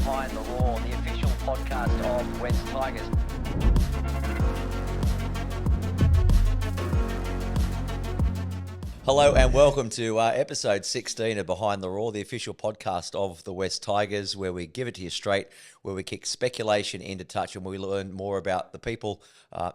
Behind the Roar, the official podcast of West Tigers. Hello and welcome to episode 16 of Behind the Roar, the official podcast of the West Tigers, where we give it to you straight, where we kick speculation into touch and we learn more about the people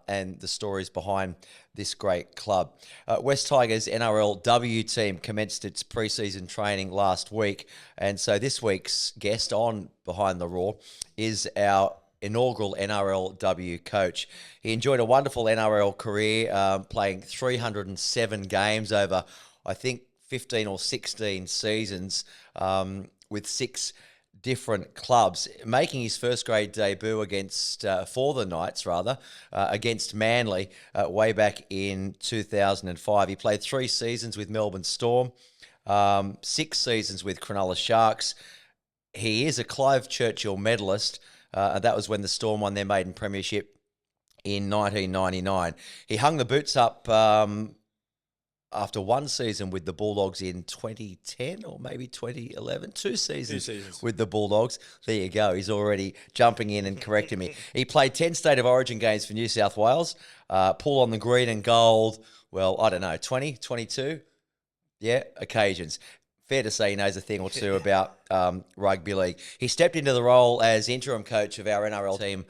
and the stories behind this great club. West Tigers NRLW team commenced its pre-season training last week, and so this week's guest on Behind the Roar is our inaugural NRLW coach. He enjoyed a wonderful NRL career, playing 307 games over, I think, 15 or 16 seasons with 6 different clubs, making his first grade debut for the Knights, against Manly way back in 2005. He played 3 seasons with Melbourne Storm, 6 seasons with Cronulla Sharks. He is a Clive Churchill medalist. That was when the Storm won their maiden premiership in 1999. He hung the boots up after 1 season with the Bulldogs in 2010 or maybe 2011. 2 seasons with the Bulldogs. There you go. He's already jumping in and correcting me. He played 10 State of Origin games for New South Wales. Pull on the green and gold, 20, 22? Yeah, occasions. Fair to say he knows a thing or two about rugby league. He stepped into the role as interim coach of our NRL team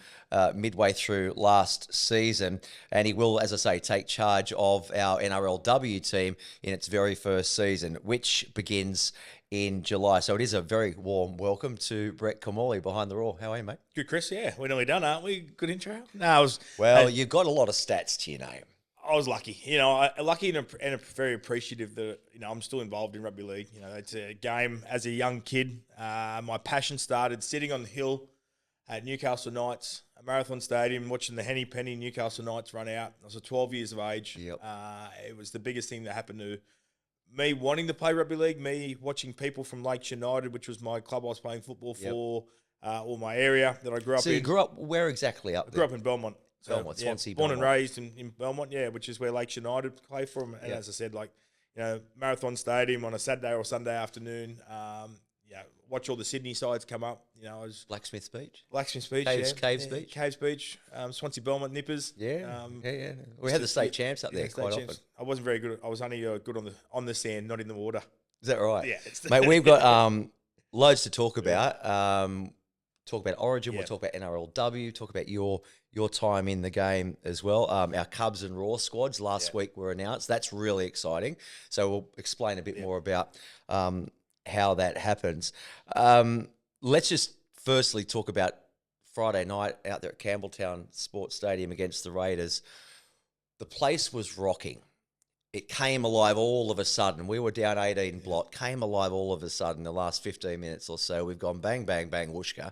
midway through last season, and he will, as I say, take charge of our NRLW team in its very first season, which begins in July. So it is a very warm welcome to Brett Kimmorley Behind the Roar. How are you, mate? Good, Chris. Yeah, we're nearly done, aren't we? Good intro. You've got a lot of stats to your name. I was lucky, lucky and very appreciative that, I'm still involved in rugby league. It's a game as a young kid. My passion started sitting on the hill at Newcastle Knights, Marathon Stadium, watching the Henny Penny Newcastle Knights run out. I was 12 years of age. Yep. It was the biggest thing that happened to me wanting to play rugby league, me watching people from Lakes United, which was my club I was playing football for, or my area that I grew up in. So you grew up where exactly up there? I grew up in Belmont. Belmont, Swansea, born Belmont. and raised in Belmont, which is where Lakes United play from. And as I said, Marathon Stadium on a Saturday or Sunday afternoon. Watch all the Sydney sides come up. I was Blacksmith's Beach, Caves Beach, Caves Beach, Swansea Belmont Nippers. We had the state champs up there quite often. I wasn't very good. I was only good on the sand, not in the water. Is that right? Yeah, mate. We've got loads to talk about. Talk about Origin. Yeah. We'll talk about NRLW. Talk about your time in the game as well. Our Cubs and Raw squads last week were announced. That's really exciting. So we'll explain a bit more about how that happens. Let's just firstly talk about Friday night out there at Campbelltown Sports Stadium against the Raiders. The place was rocking. It came alive all of a sudden. We were down 18 blot, came alive all of a sudden. The last 15 minutes or so, we've gone bang, bang, bang, whooshka.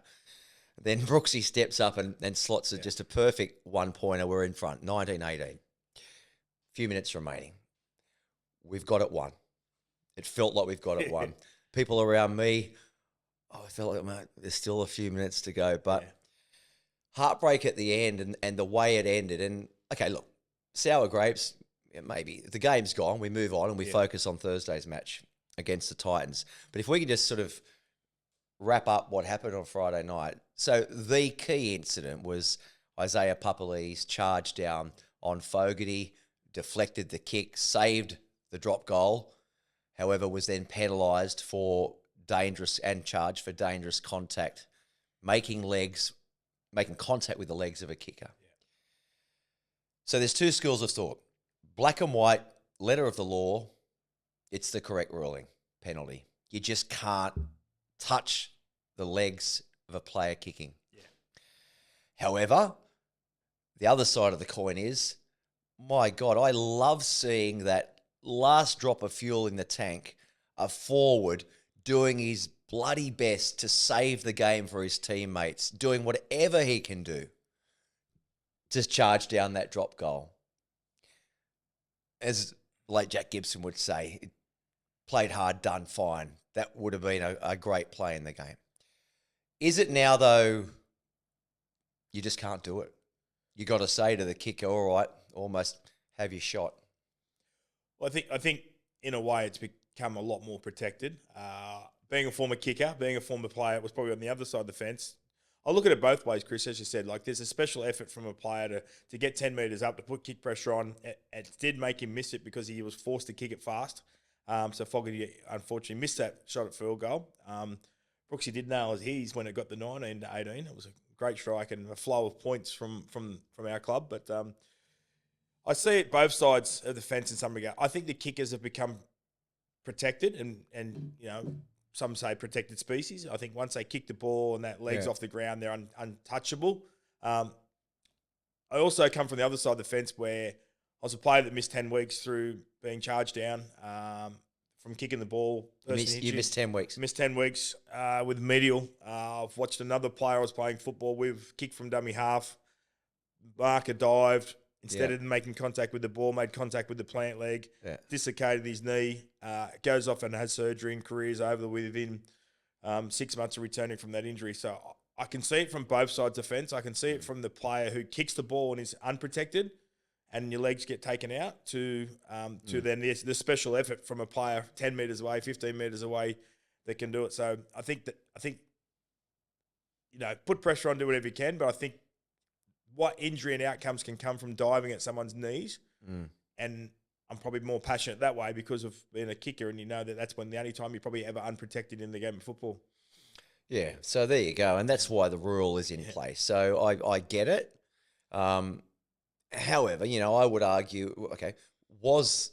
Then Brooksy steps up and slots just a perfect one-pointer. We're in front, 19-18. Few minutes remaining. We've got it won. It felt like we've got it won. People around me, I felt like, mate, there's still a few minutes to go. But heartbreak at the end and the way it ended. And, okay, look, sour grapes, maybe. The game's gone. We move on and we focus on Thursday's match against the Titans. But if we can just sort of wrap up what happened on Friday night. So the key incident was Isaiah Papali's charge down on Fogarty, deflected the kick, saved the drop goal, however, was then penalised for charged for dangerous contact, making contact with the legs of a kicker. Yeah. So there's 2 schools of thought. Black and white, letter of the law, it's the correct ruling, penalty. You just can't touch the legs of a player kicking. Yeah. However, the other side of the coin is, my God, I love seeing that last drop of fuel in the tank, a forward doing his bloody best to save the game for his teammates, doing whatever he can do to charge down that drop goal. As late Jack Gibson would say, played hard, done fine. That would have been a great play in the game. Is it now, though, you just can't do it? You got to say to the kicker, all right, almost have your shot. Well, I think in a way it's become a lot more protected. being a former kicker, being a former player, was probably on the other side of the fence. I look at it both ways, Chris. As you said, like there's a special effort from a player to get 10 metres up, to put kick pressure on. It did make him miss it because he was forced to kick it fast. So Fogarty unfortunately missed that shot at field goal. Brooksy did nail his when it got the 19 to 18. It was a great strike and a flow of points from our club. But I see it both sides of the fence in some regard. I think the kickers have become protected and you know, some say protected species. I think once they kick the ball and that leg's off the ground, they're untouchable. I also come from the other side of the fence where I was a player that missed 10 weeks through being charged down from kicking the ball. You missed 10 weeks. Missed 10 weeks with medial. I've watched another player I was playing football with kick from dummy half. Marker dived. Instead of making contact with the ball, made contact with the plant leg, dislocated his knee, goes off and has surgery and careers over within 6 months of returning from that injury. So I can see it from both sides of the fence. I can see it from the player who kicks the ball and is unprotected and your legs get taken out to then the special effort from a player 10 metres away, 15 metres away that can do it. So I think, you know, put pressure on, do whatever you can, but I think what injury and outcomes can come from diving at someone's knees. And I'm probably more passionate that way because of being a kicker, and you know that's when the only time you're probably ever unprotected in the game of football. Yeah, so there you go. And that's why the rule is in place. So I get it. However, you know, I would argue, okay, was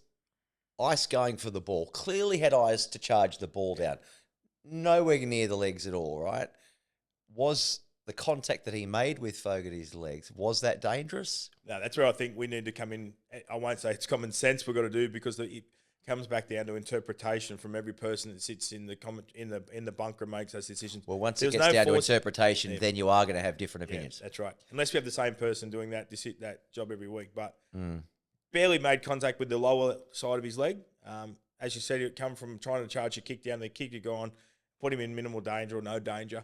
Ice going for the ball? Clearly had eyes to charge the ball down. Nowhere near the legs at all, right? Was the contact that he made with Fogarty's legs, was that dangerous? No, that's where I think we need to come in. I won't say it's common sense we've got to do, because it comes back down to interpretation from every person that sits in the bunker and makes those decisions. Well, once it gets down to interpretation, then you are going to have different opinions. Yeah, that's right. Unless we have the same person doing that job every week. But barely made contact with the lower side of his leg. As you said, it come from trying to charge a kick down, the kick you gone, put him in minimal danger or no danger.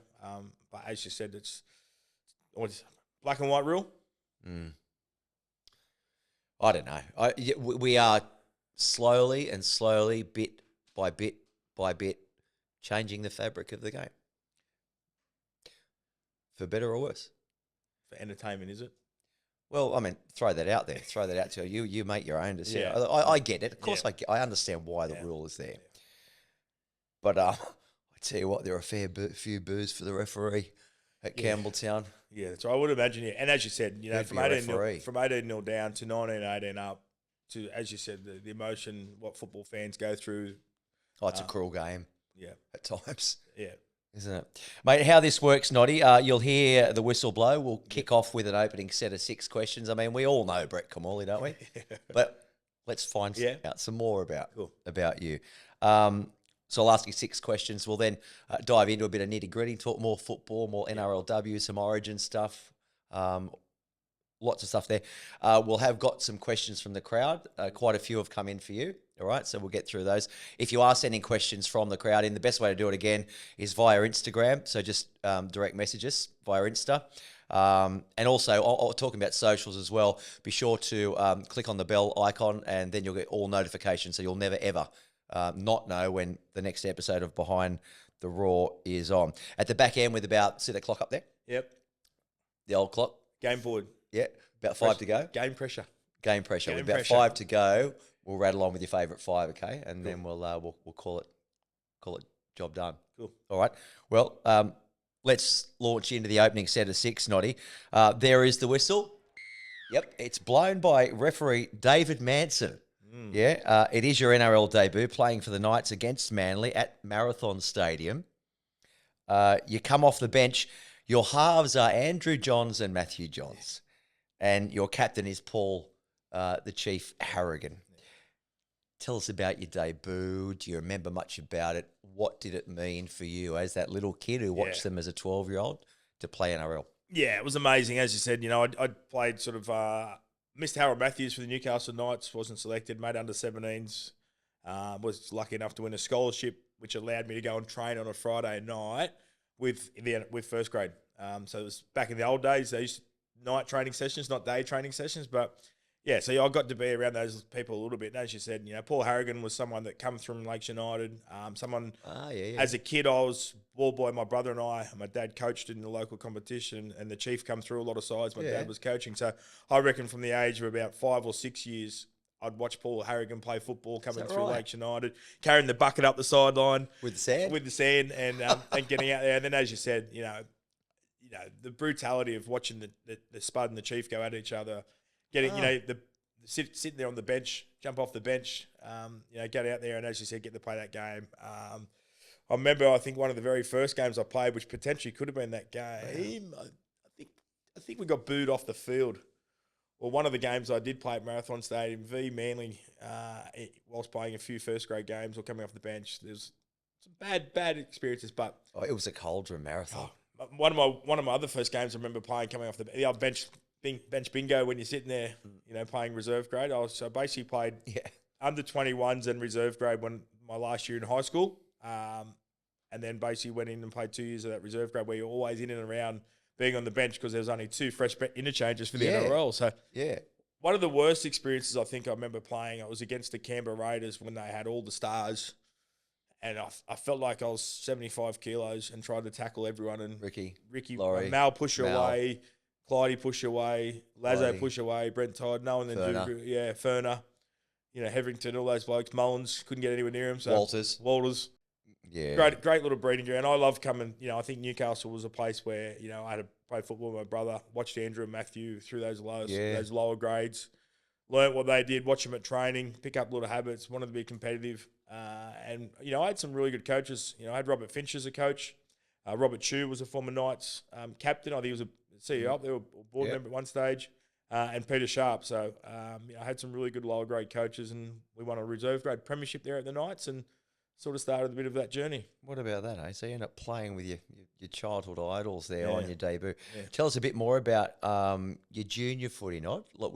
But as you said, it's black and white rule. I don't know. We are slowly, bit by bit, changing the fabric of the game. For better or worse. For entertainment, is it? Well, I mean, throw that out there. Throw that out to you. You make your own decision. Yeah. I get it. Of course, I understand why the rule is there. Yeah. But I tell you what, there are a few boos for the referee at Campbelltown. Yeah, that's right. I would imagine. Yeah, and as you said, you know, from 18-0 down to 19-18 up to, as you said, the emotion, what football fans go through. Oh, it's a cruel game. Yeah, at times. Yeah. Isn't it? Mate, how this works, Noddy, you'll hear the whistle blow. We'll kick off with an opening set of 6 questions. I mean, we all know Brett Kamali, don't we? But let's find out some more about you. So I'll ask you 6 questions. We'll then dive into a bit of nitty-gritty, talk more football, more NRLW, some Origin stuff, lots of stuff there. We'll have got some questions from the crowd. Quite a few have come in for you. All right, so we'll get through those. If you are sending questions from the crowd in, the best way to do it, again, is via Instagram. So just direct message us via Insta. And also, I'll talking about socials as well. Be sure to click on the bell icon, and then you'll get all notifications, so you'll never, ever not know when the next episode of Behind the Raw is on. At the back end with see the clock up there? Yep. The old clock? Game board. Yeah, about 5 to go. Game pressure. With about 5 to go. We'll rattle on with your favourite 5, okay? And then we'll call it job done. Cool. All right. Well, let's launch into the opening set of 6, Noddy. There is the whistle. Yep, it's blown by referee David Manson. Yeah, it is your NRL debut, playing for the Knights against Manly at Marathon Stadium. You come off the bench. Your halves are Andrew Johns and Matthew Johns. And your captain is Paul, the Chief Harrigan. Tell us about your debut. Do you remember much about it? What did it mean for you as that little kid who watched them as a 12-year-old to play NRL? Yeah, it was amazing. As you said, you know, I'd played sort of, missed Harold Matthews for the Newcastle Knights, wasn't selected, made under 17s, was lucky enough to win a scholarship, which allowed me to go and train on a Friday night with first grade. So it was back in the old days, they used night training sessions, not day training sessions, but yeah, so I got to be around those people a little bit. And as you said, Paul Harrigan was someone that comes from Lakes United. Someone as a kid, I was ball boy. My brother and my dad coached in the local competition, and the chief come through a lot of sides. My dad was coaching, so I reckon from the age of about 5 or 6 years, I'd watch Paul Harrigan play football coming through Lakes United, carrying the bucket up the sideline with the sand, and getting out there. And then, as you said, the brutality of watching the Spud and the Chief go at each other, getting sitting there on the bench, jump off the bench, get out there and, as you said, get to play that game. I remember, I think one of the very first games I played, which potentially could have been that game. I think we got booed off the field. Well, one of the games I did play at Marathon Stadium, v Manly, whilst playing a few first grade games or coming off the bench. There's some bad experiences, but it was a Cauldron Marathon. One of my other first games I remember playing coming off the old bench bingo when you're sitting there, playing reserve grade. I basically played under 21s and reserve grade when my last year in high school, and then basically went in and played 2 years of that reserve grade where you're always in and around being on the bench because there was only 2 fresh interchanges for the NRL. So one of the worst experiences I think I remember playing, I was against the Canberra Raiders when they had all the stars. And I felt like I was 75 kilos and tried to tackle everyone. And Ricky, Laurie, Mal push away, Clydie push away, Lazo push away, Brent Todd, no one then do. Yeah, Ferner, Heverington, all those blokes. Mullins, couldn't get anywhere near him. So Walters. Yeah. Great little breeding ground. I love coming, I think Newcastle was a place where, I had to play football with my brother, watched Andrew and Matthew through those lower grades, learnt what they did, watch them at training, pick up little habits, wanted to be competitive. And I had some really good coaches. I had Robert Finch as a coach. Robert Chew was a former Knights captain. I think he was a CEO up there, or board member at one stage. And Peter Sharp. So I had some really good lower grade coaches, and we won a reserve grade premiership there at the Knights, and sort of started a bit of that journey. What about that, eh? So you end up playing with your childhood idols there on your debut. Yeah. Tell us a bit more about your junior footy, not? Like,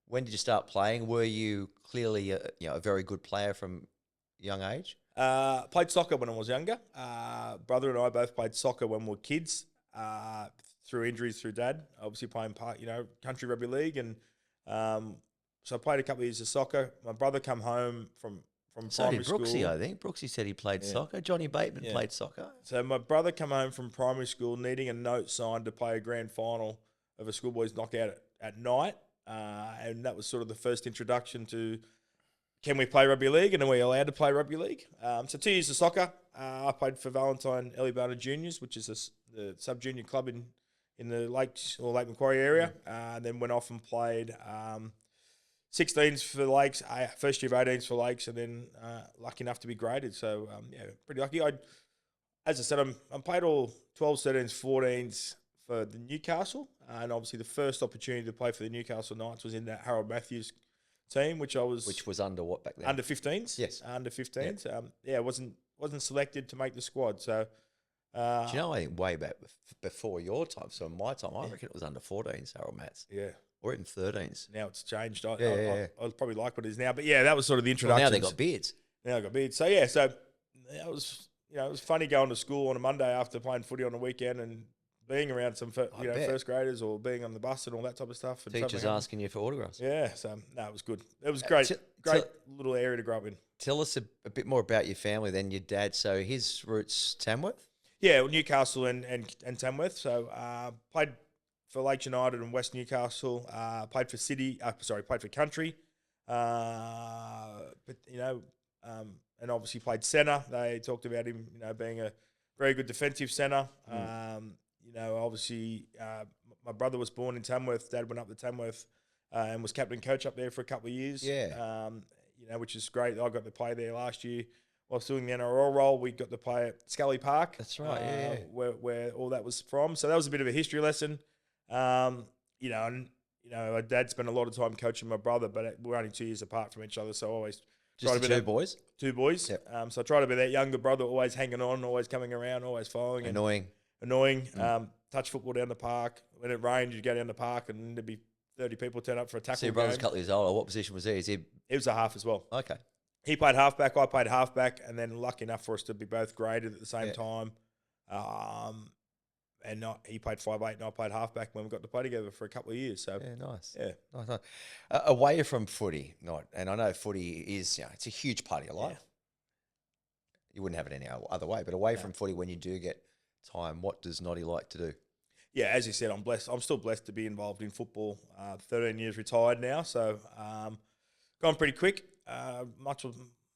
when did you start playing? Were you clearly a very good player from a young age? Played soccer when I was younger. Brother and I both played soccer when we were kids. Through injuries through dad, obviously playing country rugby league, and so I played a couple of years of soccer. My brother come home from primary school. So did Brooksy, I think. Brooksy said he played soccer. Johnny Bateman played soccer. So my brother come home from primary school needing a note signed to play a grand final of a schoolboys knockout at night, and that was sort of the first introduction to, can we play rugby league, and are we allowed to play rugby league? So 2 years of soccer. I played for Valentine Elibarna Juniors, which is the sub-junior club in the Lakes or Lake Macquarie area, then went off and played 16s for the Lakes, first year of 18s for Lakes, and then lucky enough to be graded. So, pretty lucky. As I said, I played all 12s, 13s, 14s for the Newcastle, and obviously the first opportunity to play for the Newcastle Knights was in that Harold Matthews team, which was under what back then? Under 15s. Yes. Under 15s. Yeah. Wasn't selected to make the squad, so... Do you know, I think way back before your time, so in my time, I reckon it was under 14s, Harold Matts. Yeah. Or even 13s. Now it's changed. I probably like what it is now. But yeah, that was sort of the introduction. Well, now they got beards. So yeah, it was it was funny going to school on a Monday after playing footy on a weekend and being around some first graders or being on the bus and all that type of stuff. And teachers asking you for autographs. Yeah, so it was good. It was great. Great little area to grow up in. Tell us a bit more about your family then, your dad. So his roots Tamworth? Yeah, Newcastle and Tamworth. So played for Lakes United and West Newcastle. Played for played for Country. And obviously played centre. They talked about him, being a very good defensive centre. Obviously my brother was born in Tamworth. Dad went up to Tamworth and was captain coach up there for a couple of years. Yeah. Which is great. I got to play there last year. Whilst doing the NRL role, we got to play at Scully Park. That's right, where all that was from. So that was a bit of a history lesson. My dad spent a lot of time coaching my brother, but we're only 2 years apart from each other, so I always just try to be two boys. Two boys. Yep. So I try to be that younger brother, always hanging on, always coming around, always following. Annoying. Touch football down the park. When it rained, you'd go down the park, and there'd be 30 people turn up for a tackle. So your brother's a couple of years older. What position was he? He was a half as well. Okay. He played halfback, I played halfback, and then lucky enough for us to be both graded at the same time. and he played 5'8", and I played halfback when we got to play together for a couple of years. So Yeah, nice. yeah. Nice, nice. Away from footy, and I know footy is, it's a huge part of your life. You wouldn't have it any other way, but away from footy, when you do get time, what does Noddy like to do? Yeah, as you said, I'm blessed. I'm still blessed to be involved in football. 13 years retired now, so gone pretty quick.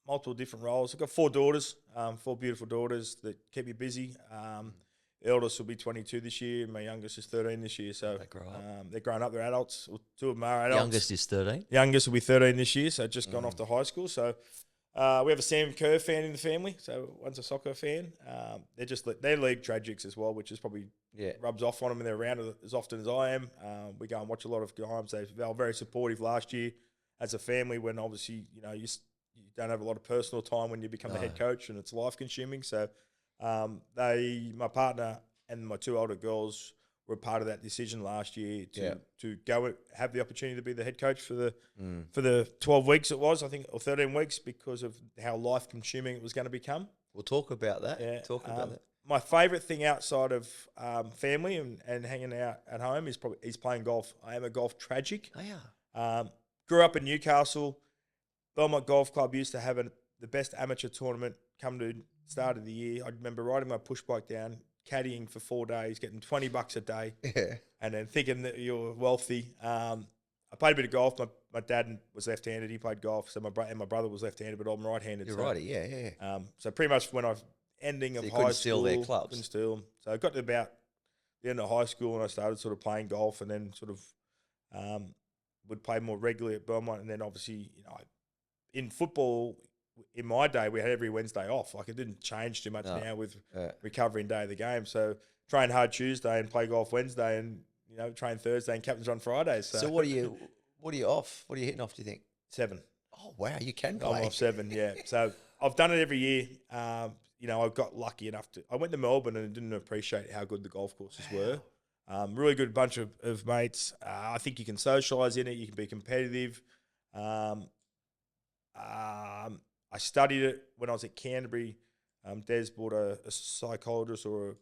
Multiple different roles. I've got 4 daughters, 4 beautiful daughters that keep me busy. The eldest will be 22 this year. My youngest is 13 this year. So They grow up. they're growing up. They're adults. 2 of them are adults. Youngest is 13. Youngest will be 13 this year, so just gone off to high school. So we have a Sam Kerr fan in the family. So one's a soccer fan. They're league tragics as well, which is probably rubs off on them, and they're around as often as I am. We go and watch a lot of games. They were very supportive last year as a family, when obviously you don't have a lot of personal time when you become the head coach, and it's life consuming. So my partner and my 2 older girls were part of that decision last year to go and have the opportunity to be the head coach for the 12 weeks it was, I think, or 13 weeks, because of how life consuming it was going to become. We'll talk about that. Yeah. Talk about that. My favourite thing outside of family and hanging out at home is playing golf. I am a golf tragic. Oh, yeah. Grew up in Newcastle. Belmont Golf Club used to have the best amateur tournament come to start of the year. I remember riding my push bike down, caddying for 4 days, getting $20 a day, and then thinking that you're wealthy. I played a bit of golf. My dad was left-handed. He played golf. So my brother was left-handed, but I'm right-handed. You're righty, yeah. So pretty much when ending of you high couldn't school, steal their clubs. couldn't steal them. So I got to about the end of high school, and I started sort of playing golf, and then sort of would play more regularly at Belmont, and then obviously in football. In my day, we had every Wednesday off. Like, it didn't change too much now with recovering day of the game. So train hard Tuesday and play golf Wednesday, and train Thursday and captains on Fridays. So, what are you off? What are you hitting off, do you think? 7. Oh, wow, you can I'm play. off 7, yeah. So I've done it every year. I got lucky enough I went to Melbourne and didn't appreciate how good the golf courses were. Really good bunch of mates. I think you can socialise in it. You can be competitive. I studied it when I was at Canterbury. Des brought a psychologist or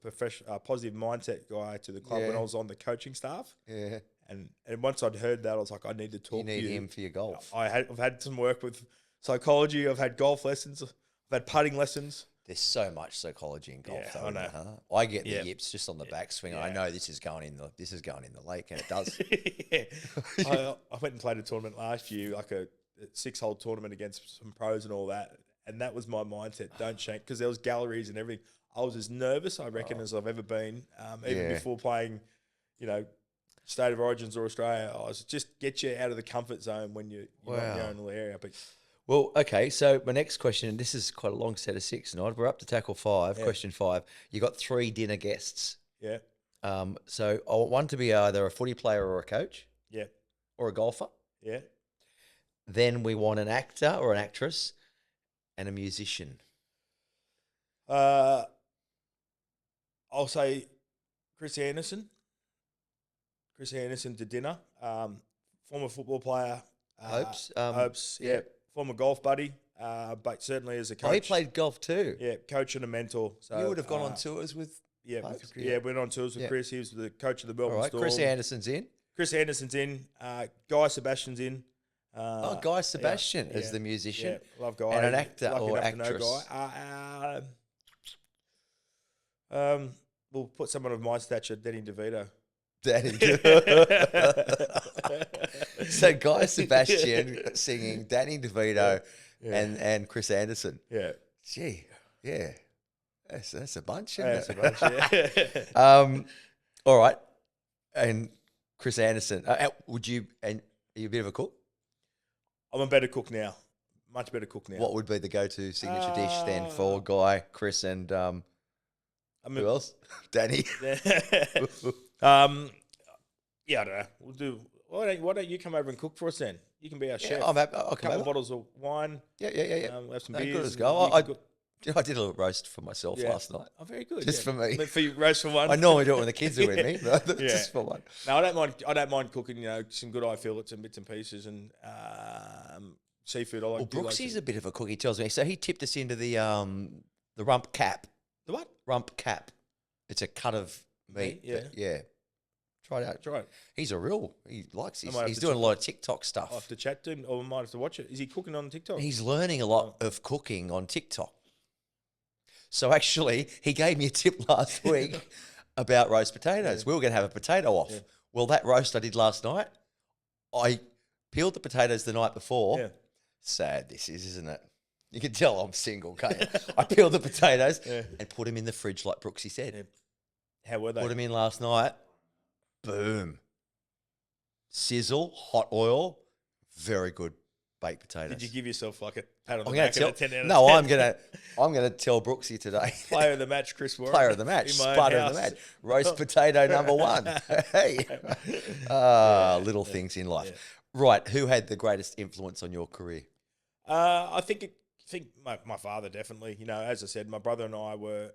a positive mindset guy to the club when I was on the coaching staff. Yeah. And once I'd heard that, I was like, I need to talk to you. You need him for your golf. I've had some work with psychology. I've had golf lessons. I've had putting lessons. There's so much psychology in golf, Yeah, though. I know. Huh? I get the yips just on the backswing. Yeah. I know this is going in the lake, and it does. I went and played a tournament last year, like a 6-hole tournament against some pros and all that. And that was my mindset. Don't shank, because there was galleries and everything. I was as nervous, I reckon, as I've ever been, even before playing, State of Origins or Australia. I was just get you out of the comfort zone when you're not going to the area. But Well, okay, so my next question, and this is quite a long set of 6, Nod. We're up to tackle 5. Yeah. Question 5. You got 3 dinner guests. yeah, So I want one to be either a footy player or a coach yeah, or a golfer. yeah. Then we want an actor or an actress and a musician. I'll say Chris Anderson. Chris Anderson to dinner. Former football player. Hopes. Hopes, yeah. Former golf buddy, but certainly as a coach. Oh, he played golf too. Yeah, coach and a mentor. So You would have gone on tours with Hopes? went on tours with Chris. He was the coach of the All Melbourne right, Storm. Chris Anderson's in. Chris Anderson's in. Guy Sebastian's in. Guy Sebastian as the musician. Yeah, love Guy. And an actor Lucky or enough to know actress. Guy. We'll put someone of my stature, Danny DeVito. Danny. So Guy Sebastian singing, Danny DeVito and Chris Anderson. Yeah. Gee, yeah. That's a bunch, Yeah, isn't that's a it? bunch, yeah. All right. And Chris Anderson, are you a bit of a cook? I'm a better cook now. Much better cook now. What would be the go-to signature dish then for Guy, Chris, and who else? Danny. Yeah, I don't know. We'll do. Why don't you come over and cook for us then? You can be our chef. I'm happy. I'll A come couple over. of bottles of wine. Yeah. We'll have some No, beers. good as and go. you I can cook. I did a little roast for myself Yeah. last night. Oh, very good. Just for me. For you, roast for one. I normally do it when the kids are with me, but Yeah. just for one. No, I don't mind. I don't mind cooking. Some good eye fillets and bits and pieces and seafood. I like. Well, do like Brooksy's a bit of a cook, he tells me. So he tipped us into the rump cap. the what? Rump cap. It's a cut of meat. Yeah. But yeah. Try it out. Try it. He likes I might have he's to doing a check lot of TikTok I'll stuff. have to chat to him, or I might have to watch it. Is he cooking on TikTok? He's learning a lot of cooking on TikTok. So actually, he gave me a tip last week about roast potatoes. We were going to have a potato off. Yeah. Well, that roast I did last night, I peeled the potatoes the night before. Yeah. Sad this is, isn't it? You can tell I'm single, can't you? I peeled the potatoes and put them in the fridge like Brooksy said. Yeah. How were they? Put them in last night. Boom. Sizzle, hot oil, very good baked potatoes. Did you give yourself like a pat on the I'm gonna back and a tell, 10 out of no, 10? I'm gonna tell Brooksy today. Player of the match, Chris Warren. Player of the match, In my own spud of the house. match, roast potato number one. Hey, little things in life. Yeah. Right, who had the greatest influence on your career? I think my father definitely. You know, as I said, my brother and I were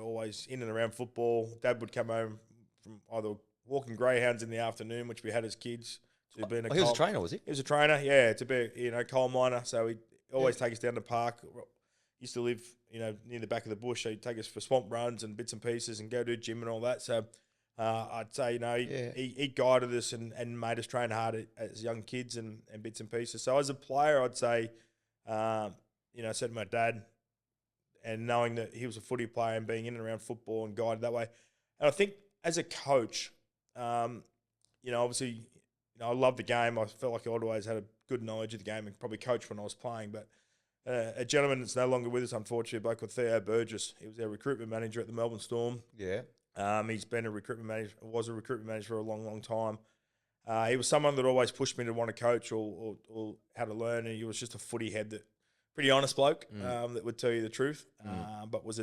always in and around football. Dad would come home from either walking greyhounds in the afternoon, which we had as kids, to being He was a trainer, was he? He was a trainer, yeah, to be coal miner. So he'd always take us down to the park. Used to live near the back of the bush, so he'd take us for swamp runs and bits and pieces and go to gym and all that. So I'd say he guided us and made us train hard as young kids and bits and pieces. So as a player, I'd say said to my dad, and knowing that he was a footy player and being in and around football and guided that way. And I think as a coach, obviously, I love the game. I felt like I always had a good knowledge of the game and probably coached when I was playing. But a gentleman that's no longer with us, unfortunately, a bloke called Theo Burgess. He was our recruitment manager at the Melbourne Storm. Yeah. He's been was a recruitment manager for a long, long time. He was someone that always pushed me to want to coach or how to learn. And he was just a footy head that, pretty honest bloke that would tell you the truth. But was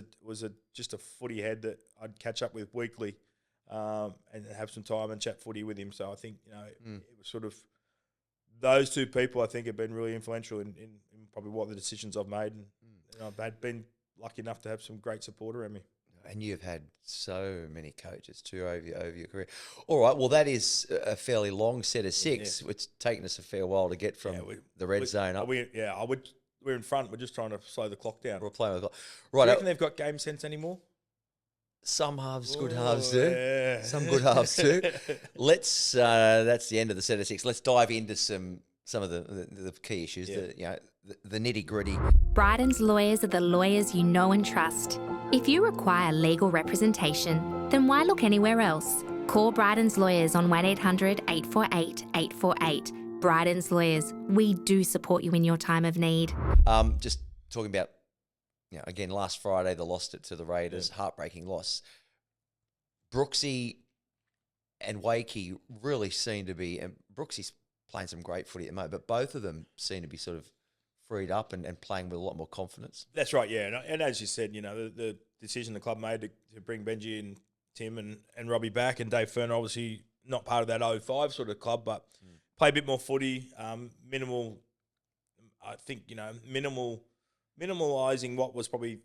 just a footy head that I'd catch up with weekly and have some time and chat footy with him. So I think it was sort of those two people. I think have been really influential in probably what the decisions I've made, and I've been lucky enough to have some great support around me. And you've had so many coaches too over your career. All right, well, that is a fairly long set of six. It's taken us a fair while to get from the red zone up. We're in front. We're just trying to slow the clock down. We're playing with Do right. you reckon they've got game sense anymore? Some halves, good halves do. Yeah. Some good halves too. Let's. That's the end of the set of six. Let's dive into some of the key issues. Yeah. The nitty gritty. Bryden's lawyers are the lawyers you know and trust. If you require legal representation, then why look anywhere else? Call Bryden's lawyers on 1800 848 848. Bryden's lawyers, we do support you in your time of need. Just talking about, again, last Friday they lost it to the Raiders, heartbreaking loss. Brooksy and Wakey really seem to be, and Brooksy's playing some great footy at the moment, but both of them seem to be sort of freed up and playing with a lot more confidence. That's right, yeah. And as you said, the decision the club made to bring Benji and Tim and Robbie back, and Dave Ferner, obviously not part of that 05 sort of club, but play a bit more footy, minimal, I think, minimalising what was probably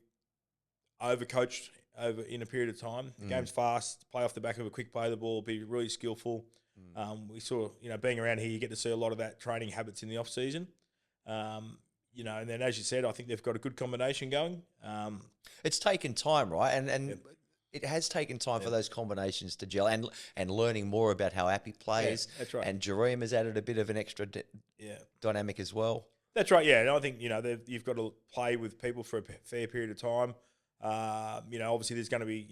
overcoached in a period of time. The game's fast, play off the back of a quick play of the ball, be really skillful. We saw, being around here, you get to see a lot of that training habits in the off-season. And then, as you said, I think they've got a good combination going. It's taken time, right? And it has taken time for those combinations to gel and learning more about how Appy plays. Yeah, that's right. And Jareem has added a bit of an extra dynamic as well. That's right, yeah. And I think, you've got to play with people for a fair period of time. Obviously there's going to be,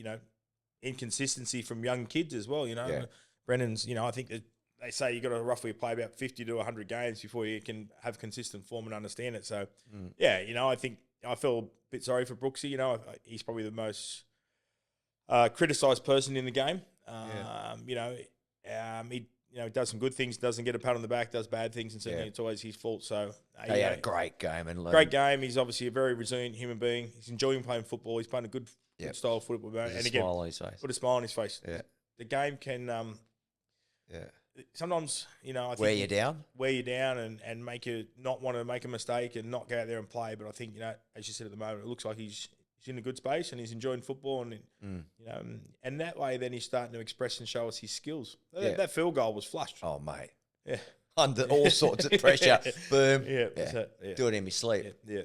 inconsistency from young kids as well, Yeah. Brennan's, I think that they say you've got to roughly play about 50 to 100 games before you can have consistent form and understand it. So, I think I feel a bit sorry for Brooksy. He's probably the most criticised person in the game. He does some good things, doesn't get a pat on the back, does bad things, and certainly it's always his fault. So He had a great game and great game. He's obviously a very resilient human being. He's enjoying playing football. He's playing a good style of football. and again, smile on his face. Put a smile on his face. Yeah. The game can sometimes, I think Wear you down and make you not want to make a mistake and not go out there and play. But I think, as you said at the moment, it looks like he's in a good space and he's enjoying football and and that way then he's starting to express and show us his skills. That field goal was flushed. Oh, mate. Yeah. Under all sorts of pressure. Boom. Yeah. That's it. Yeah. Do it in my sleep. Yeah.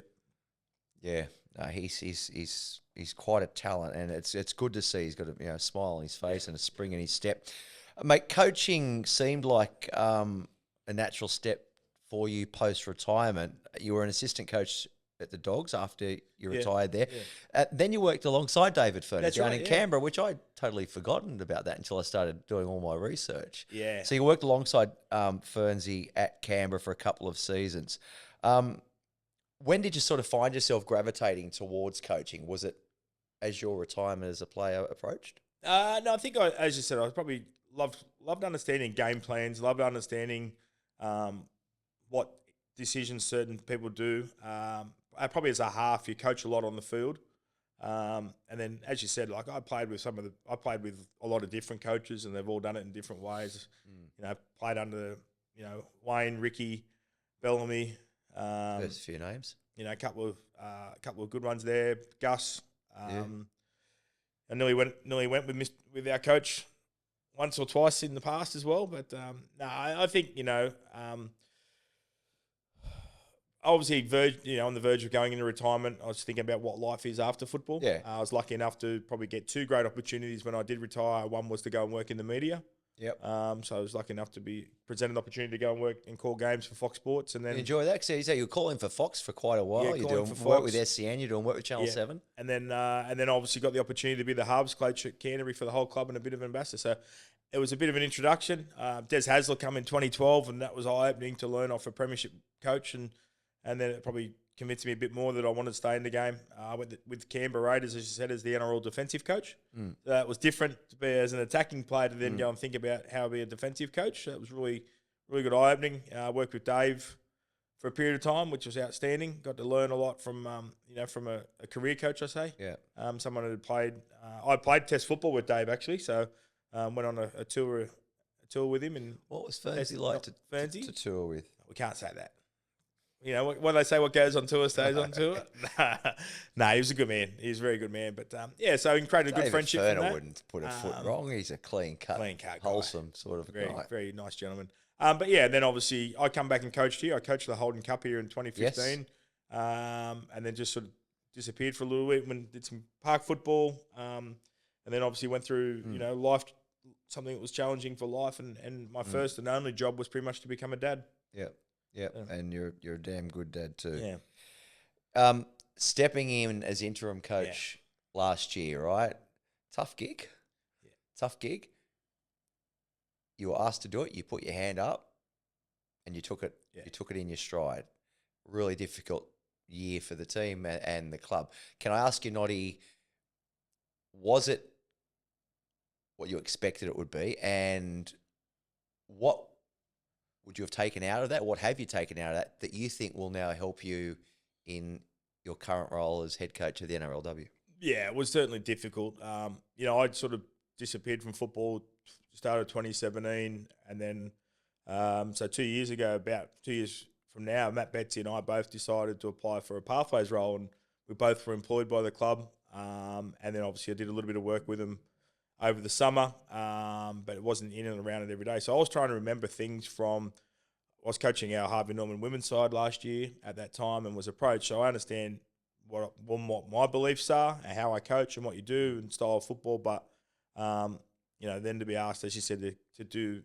Yeah. No, he's he's quite a talent, and it's good to see. He's got a smile on his face and a spring in his step. Mate, coaching seemed like a natural step for you post retirement. You were an assistant coach at the Dogs after you retired there. Yeah. Then you worked alongside David Furness That's down right, in yeah. Canberra, which I'd totally forgotten about that until I started doing all my research. Yeah. So you worked alongside Fernsey at Canberra for a couple of seasons. When did you sort of find yourself gravitating towards coaching? Was it as your retirement as a player approached? No, I think as you said, I probably loved understanding game plans, loved understanding what decisions certain people do. Probably as a half, you coach a lot on the field, and then as you said, like I played with a lot of different coaches, and they've all done it in different ways. Played under Wayne, Ricky, Bellamy. There's a few names. A couple of good ones there. Gus. I nearly went with our coach once or twice in the past as well. But no, I think obviously on the verge of going into retirement. I was thinking about what life is after football. Yeah. I was lucky enough to probably get two great opportunities when I did retire. One was to go and work in the media. Yep. So I was lucky enough to be presented an opportunity to go and work and call games for Fox Sports, and then You enjoy that? Because you were calling for Fox for quite a while. Yeah, You're calling doing for work Fox. with SCN. You're doing work with Channel 7. and then obviously got the opportunity to be the Harbs coach at Canterbury for the whole club and a bit of an ambassador. So it was a bit of an introduction. Des Hasler come in 2012, and that was eye-opening to learn off a premiership coach, and then it probably convinced me a bit more that I wanted to stay in the game. With Canberra Raiders, as you said, as the NRL defensive coach. So that was different to be as an attacking player to then go and think about how to be a defensive coach. So it was really, really good eye-opening. I worked with Dave for a period of time, which was outstanding. Got to learn a lot from from a career coach, I say. Yeah. Someone who had played. I played Test football with Dave actually, so went on a tour with him. And What was Fernsey like to tour with? we can't say that. When they say what goes on tour stays on tour. Nah, he was a good man. He was a very good man. But so he created a good David friendship. Furner from that. wouldn't put a foot wrong. He's a clean cut guy. wholesome sort of Very, guy. very nice gentleman. But then obviously I come back and coached here. I coached the Holden Cup here in 2015, and then just sort of disappeared for a little bit when did some park football, and then obviously went through life, something that was challenging for life, and my first and only job was pretty much to become a dad. Yeah, and you're a damn good dad too. Yeah. Stepping in as interim coach last year, right? Tough gig. Yeah. Tough gig. You were asked to do it. You put your hand up, and you took it. Yeah. You took it in your stride. Really difficult year for the team and the club. Can I ask you, Noddy? Was it what you expected it would be, and what would you have taken out of that? What have you taken out of that you think will now help you in your current role as head coach of the NRLW? Yeah, it was certainly difficult. I'd sort of disappeared from football, started 2017, and then so 2 years ago, about 2 years from now, Matt Betsy and I both decided to apply for a Pathways role, and we both were employed by the club. And then obviously I did a little bit of work with them over the summer, but it wasn't in and around it every day. So I was trying to remember things from, I was coaching our Harvey Norman women's side last year at that time and was approached. So I understand what my beliefs are and how I coach and what you do and style of football. But, then to be asked, as you said, to do,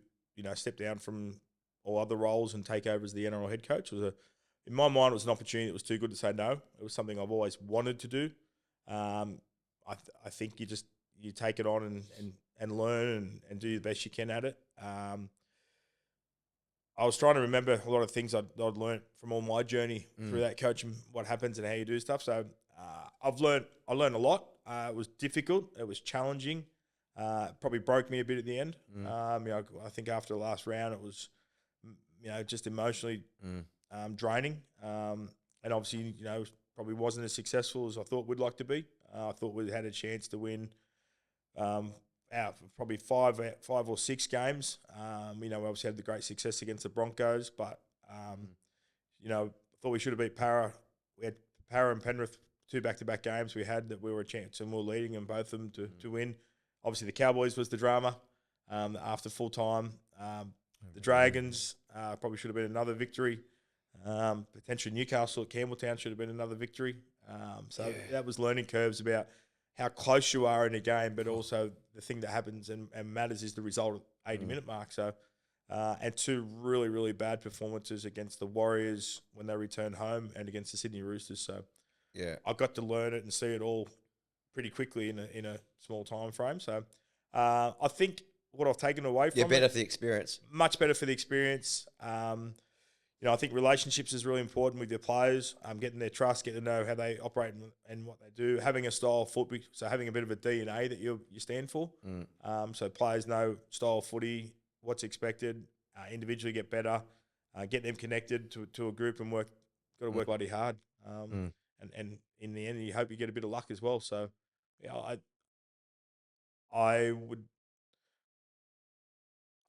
step down from all other roles and take over as the NRL head coach in my mind, it was an opportunity that was too good to say no. It was something I've always wanted to do. I think you take it on and learn and do the best you can at it. I was trying to remember a lot of things I'd learned from all my journey through that coaching, what happens and how you do stuff. So I learned a lot. It was difficult. It was challenging. Probably broke me a bit at the end. I think after the last round, it was, just emotionally draining. And obviously, probably wasn't as successful as I thought we'd like to be. I thought we had a chance to win out of probably five or six games. We obviously had the great success against the Broncos, but thought we should have beat Para. We had Para and Penrith, two back-to-back games we had that we were a chance and we were leading in both of them to win. Obviously, the Cowboys was the drama after full time. The Dragons probably should have been another victory. Potentially Newcastle at Campbelltown should have been another victory. That was learning curves about how close you are in a game, but also the thing that happens and matters is the result at 80-minute mark. So, and two really, really bad performances against the Warriors when they returned home and against the Sydney Roosters. So Yeah. I got to learn it and see it all pretty quickly in a small time frame. So I think what I've taken away from Better it, for the experience. much better for the experience. I think relationships is really important with your players. Getting their trust, getting to know how they operate and what they do. Having a style of football, so having a bit of a DNA that you stand for. So players know style of footy, what's expected, individually get better, get them connected to a group and work. Got to work bloody hard. And in the end, you hope you get a bit of luck as well. So, yeah, I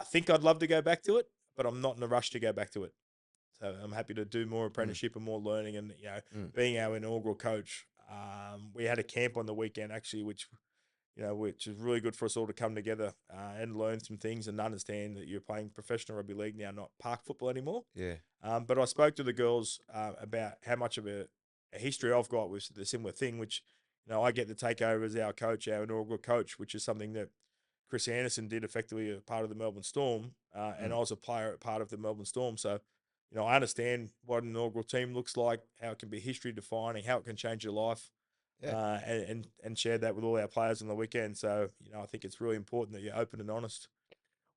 think I'd love to go back to it, but I'm not in a rush to go back to it. So I'm happy to do more apprenticeship and more learning. And being our inaugural coach, we had a camp on the weekend actually, which is really good for us all to come together and learn some things and understand that you're playing professional rugby league now, not park football anymore. Yeah. But I spoke to the girls about how much of a history I've got with the similar thing, which I get to take over as our coach, our inaugural coach, which is something that Chris Anderson did effectively a part of the Melbourne Storm, and I was a player at part of the Melbourne Storm. So, I understand what an inaugural team looks like, how it can be history defining, how it can change your life, and share that with all our players on the weekend. So, I think it's really important that you're open and honest.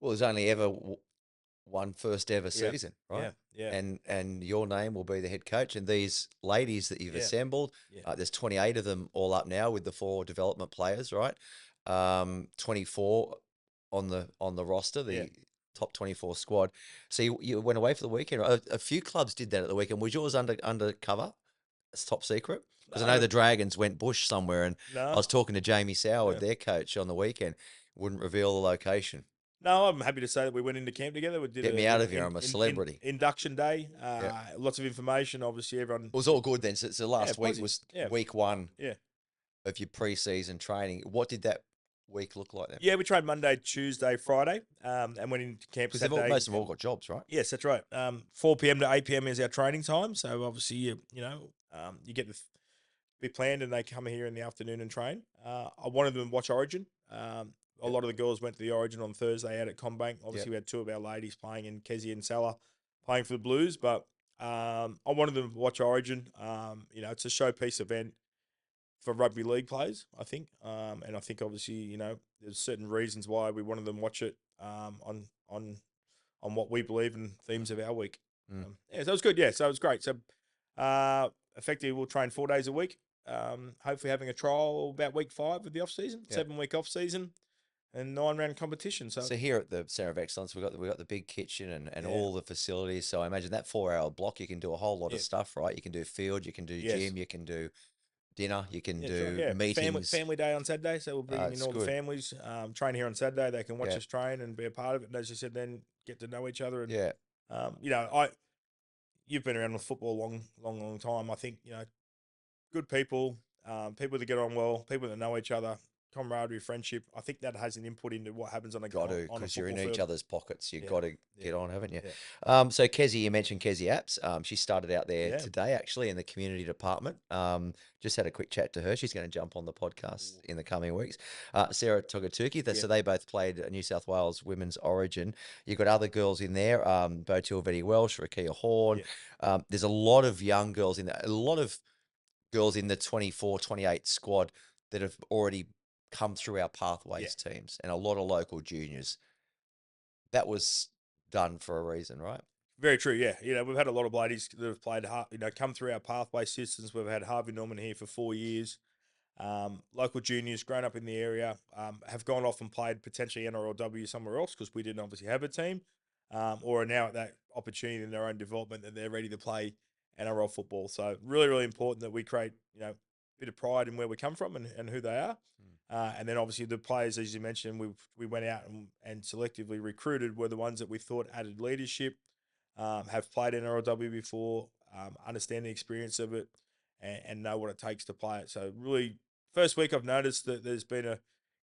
Well, there's only ever one first ever Yeah. season, right? Yeah. And your name will be the head coach. And these ladies that you've assembled, there's 28 of them all up now with the 4 development players, right? 24 on the roster, the top 24 squad. So you went away for the weekend. A few clubs did that at the weekend. Was yours undercover? It's top secret? Because I know the Dragons went bush somewhere, and I was talking to Jamie Soward, their coach, on the weekend. Wouldn't reveal the location. No, I'm happy to say that we went into camp together. We did Get me out of here. I'm a celebrity. Induction day. Lots of information. Obviously, everyone. It was all good then. So last week was week 1 Yeah. of your pre-season training. What did that week look like then? Yeah, we trained Monday, Tuesday, Friday, and went into camp Because Saturday. most of them all got jobs, right? Yes, that's right. 4 p.m. to 8 p.m. is our training time. So obviously, you get to be planned, and they come here in the afternoon and train. I wanted them to watch Origin. A lot of the girls went to the Origin on Thursday out at Combank. Obviously, we had 2 of our ladies playing in Kezia and Salah playing for the Blues, but I wanted them to watch Origin. It's a showpiece event for rugby league players, I think. And I think obviously, there's certain reasons why we wanted them to watch it on what we believe in themes of our week. So it was good. Yeah, so it was great. So effectively, we'll train 4 days a week. Hopefully having a trial about week 5 of the off season, 7-week off season, and 9-round competition. So here at the Centre of Excellence, we got the big kitchen and all the facilities. So I imagine that 4-hour block, you can do a whole lot of stuff, right? You can do field, you can do gym, you can do dinner, you can do meetings. Family day on Saturday, so we'll bring in all the families. Train here on Saturday. They can watch us train and be a part of it. And as you said, then get to know each other. And you've been around with football a long time. I think good people, people that get on well, people that know each other, camaraderie, friendship. I think that has an input into what happens on a Got to, because you're in each other's pockets. You've got to get on, haven't you? Yeah. So Kezia, you mentioned Kezia Apps. She started out there today, actually, in the community department. Just had a quick chat to her. She's going to jump on the podcast in the coming weeks. Sarah Togatuki, so they both played New South Wales Women's Origin. You've got other girls in there, Bo Tilvetti Welsh, Rakia Horn. There's a lot of young girls in there, a lot of girls in the 24, 28 squad that have already come through our pathways teams, and a lot of local juniors. That was done for a reason, right? Very true. Yeah. We've had a lot of ladies that have played, come through our pathway systems. We've had Harvey Norman here for 4 years. Local juniors grown up in the area, have gone off and played potentially NRLW somewhere else because we didn't obviously have a team, or are now at that opportunity in their own development that they're ready to play NRL football. So really, really important that we create, a bit of pride in where we come from and who they are. And then obviously the players, as you mentioned, we went out and selectively recruited were the ones that we thought added leadership, have played NRLW before, understand the experience of it, and know what it takes to play it. So really, first week I've noticed that there's been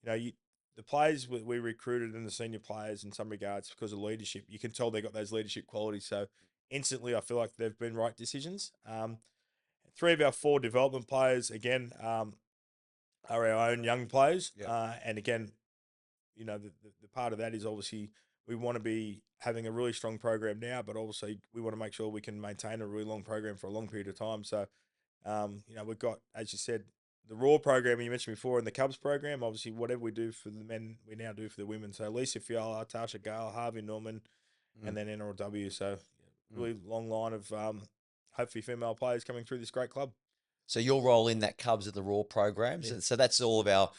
the players we recruited and the senior players in some regards because of leadership. You can tell they got those leadership qualities. So instantly I feel like they've been right decisions. 3 of our 4 development players, again, are our own young players. Yeah. And again, the part of that is obviously we want to be having a really strong program now, but also we want to make sure we can maintain a really long program for a long period of time. So, we've got, as you said, the Raw program you mentioned before and the Cubs program. Obviously, whatever we do for the men, we now do for the women. So, Lisa Fiala, Tasha Gale, Harvey Norman, and then NRLW. So, really long line of hopefully female players coming through this great club. So you'll roll in that Cubs at the Raw programs, and so that's all of our